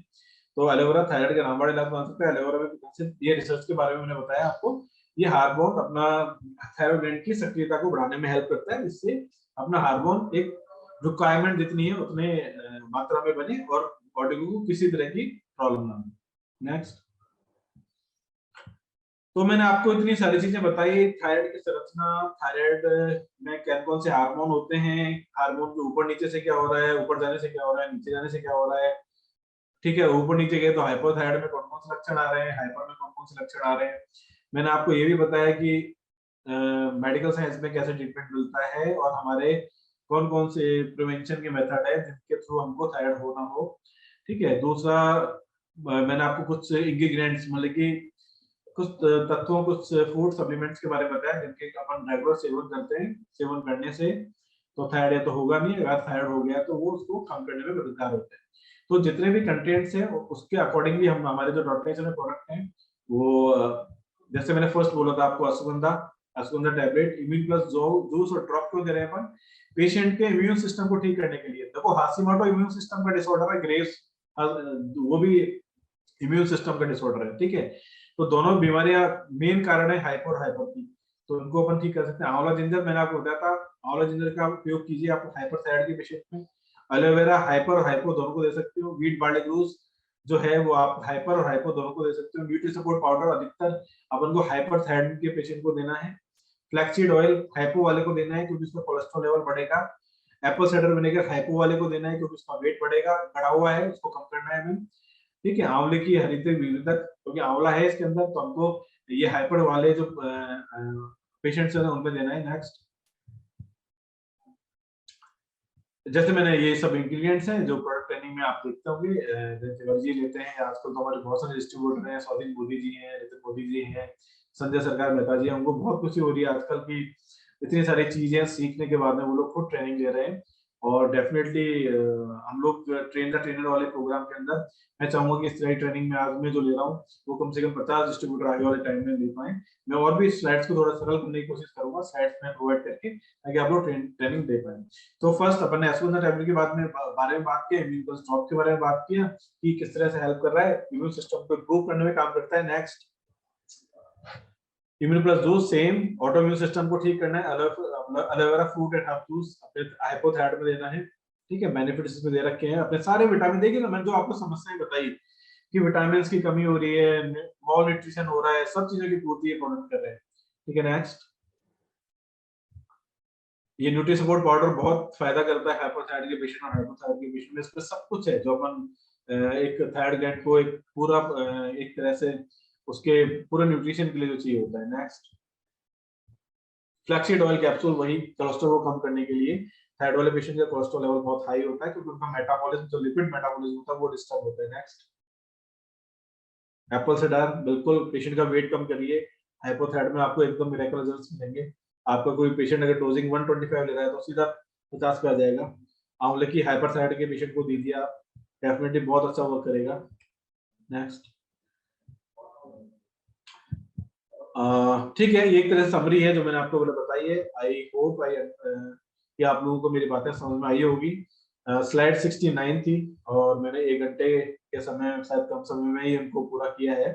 Speaker 1: तो एलोवेरा थायराइड के नाम बड़े इलाज बना सकता है। एलोवेरा में ये रिसर्च के बारे में मैंने बताया आपको, ये हार्मोन अपना थायराइड ग्लैंड की सक्रियता को बढ़ाने में हेल्प करता है, जिससे अपना हार्मोन एक रिक्वायरमेंट जितनी है उतने मात्रा में बने और बॉडी को किसी तरह की प्रॉब्लम ना हो। नेक्स्ट, तो मैंने आपको इतनी सारी चीजें बताई, थायराइड की संरचना, थायराइड में कौन कौन से हार्मोन होते हैं, हार्मोन के ऊपर नीचे से क्या हो रहा है, ऊपर जाने से क्या हो रहा है, नीचे जाने से क्या हो रहा है। ठीक है, ऊपर नीचे गए तो हाइपोथायराइड में कौन कौन से लक्षण आ रहे हैं, हाइपर में कौन कौन से लक्षण आ रहे हैं। मैंने आपको ये भी बताया कि मेडिकल साइंस में कैसे ट्रीटमेंट मिलता है और हमारे कौन कौन से प्रिवेंशन के मेथड है जिनके थ्रू हमको थायराइड हो ना हो। ठीक है, दूसरा मैंने आपको कुछ इंग्रेडिएंट्स मतलब कि कुछ तत्वों, कुछ फूड सप्लीमेंट्स के बारे में बताया जिनके अपन रेगुलर सेवन करते हैं, सेवन करने से तो थायराइड तो होगा नहीं, अगर थायराइड हो गया तो वो उसको कम करने में मददगार होते हैं। तो जितने भी कंटेंट्स हैं उसके अकॉर्डिंगली हम, हमारे जो डॉक्टर में प्रोडक्ट हैं वो, जैसे मैंने फर्स्ट बोला था आपको, ashwagandha tablet, immune plus juice और ड्रॉप क्यों दे रहे हैं अपन, पेशेंट के इम्यून सिस्टम को ठीक करने के लिए। देखो हाशिमोटो इम्यून सिस्टम का डिसऑर्डर है, ग्रेव्स वो भी इम्यून सिस्टम का डिसऑर्डर है। ठीक है, तो दोनों बीमारियां मेन कारण है हाइपर और हाइपर की, तो उनको अपन ठीक कर सकते हैं। आंवला जिंजर मैंने आपको बताया था, आंवला जिंजर का उपयोग कीजिए आप हाइपरथायराइड के पेशेंट में। एलोवेरा हाइपर और हाइपो दोनों को दे सकते हो। व्हीट बार्ली ग्लूस जो है वो आप हाइपर और हाइपो दोनों को दे सकते हो। न्यूट्री सपोर्ट पाउडर अधिकतर अपन को हाइपरथायराइड के पेशेंट को देना है। फ्लैक्सीड ऑयल हाइपो वाले को देना है क्योंकि उसका कोलेस्ट्रॉल लेवल बढ़ेगा। एप्पल साइडर विनेगर हाइपो वाले को देना है क्योंकि उसका वेट बढ़ेगा, बढ़ा हुआ है, उसको कम करना है हमें। ठीक है, आंवले की हरित विविधक, क्योंकि आंवला है इसके अंदर, तो हमको ये हाइपर वाले जो पेशेंट्स हैं उनमें देना है। नेक्स्ट, जैसे मैंने ये सब इंग्रेडिएंट्स हैं जो प्रोडक्ट ट्रेनिंग में आप देखते होंगे, जैसे जी लेते हैं, आजकल तो हमारे बहुत सारे डिस्ट्रीब्यूटर हैं, स्वाधीन मोदी जी हैं, नितिन मोदी जी हैं, संजय सरकार मेहता जी हैं, उनको बहुत खुशी हो रही है आजकल की इतनी सारी चीजें सीखने के बाद में वो लोग खुद ट्रेनिंग ले रहे हैं। और डेफिनेटली हम लोग ट्रेन द ट्रेनर वाले प्रोग्राम के अंदर मैं चाहूंगा कि इस तरह की ट्रेनिंग में आज मैं जो ले रहा हूँ वो कम से कम 50 डिस्ट्रीब्यूटर आगे वाले टाइम में ले पाए। मैं और भी स्लाइड्स को थोड़ा सरल करने की कोशिश करूंगा, स्लाइड्स में प्रोवाइड करके, ताकि आप लोग ट्रेनिंग दे पाए। तो फर्स्ट अपन ने एस्कोना टैबलेट के बारे में बात की, इम्यून स्टॉप के बारे में बात किया कि किस तरह से हेल्प कर रहा है, इम्यून सिस्टम को इंप्रूव करने में काम करता है। Next, immune plus juice same auto immune system को ठीक करना है, aloe vera fruit and herb juice अपने हाइपोथायराइड में देना है। ठीक है, बेनिफिट्स इसमें दे रखे हैं, अपने सारे विटामिन देखिए ना, मैंने जो आपको समस्याएं बताई कि विटामिन की कमी हो रही है, मॉल न्यूट्रिशन हो रहा है, सब चीजों की पूर्ति ये प्रोडक्ट कर रहे हैं। ठीक है, नेक्स्ट, ये न्यूट्री सपोर्ट पाउडर बहुत फायदा करता है हाइपोथायराइड के पेशेंट और हाइपोथायराइड के पेशेंट में, इसमें सब कुछ है जो अपन एक थायराइड ग्लैंड को एक पूरा एक तरह से उसके पूरे न्यूट्रिशन के लिए जो चाहिए होता है। नेक्स्ट, फ्लैक्सीड ऑयल कैप्सूल, वही कोलेस्ट्रॉल को कम करने के लिए। थायराइड वाले पेशेंट का कोलेस्ट्रॉल लेवल बहुत हाई होता है क्योंकि उनका मेटाबॉलिज्म, जो लिपिड मेटाबॉलिज्म होता है, वो डिस्टर्ब होता है। नेक्स्ट, एप्पल साइडर बिल्कुल पेशेंट का वेट कम करिए, हाइपोथायराइड में आपको एकदम मिरेकल रिजल्ट्स मिलेंगे। आपका कोई पेशेंट अगर डोजिंग 125 ले रहा है तो सीधा 50 पे आ जाएगा। आंवले की हाइपरथायराइड के पेशेंट को दीजिए आप, डेफिनेटली बहुत अच्छा वर्क करेगा। नेक्स्ट, ठीक है, ये एक तरह से समरी है जो मैंने आपको बताई है। आई होप कि आप लोगों को मेरी बातें समझ में आई होगी। स्लाइड 69 थी और मैंने 1 घंटे के समय, शायद कम समय में ही उनको पूरा किया है।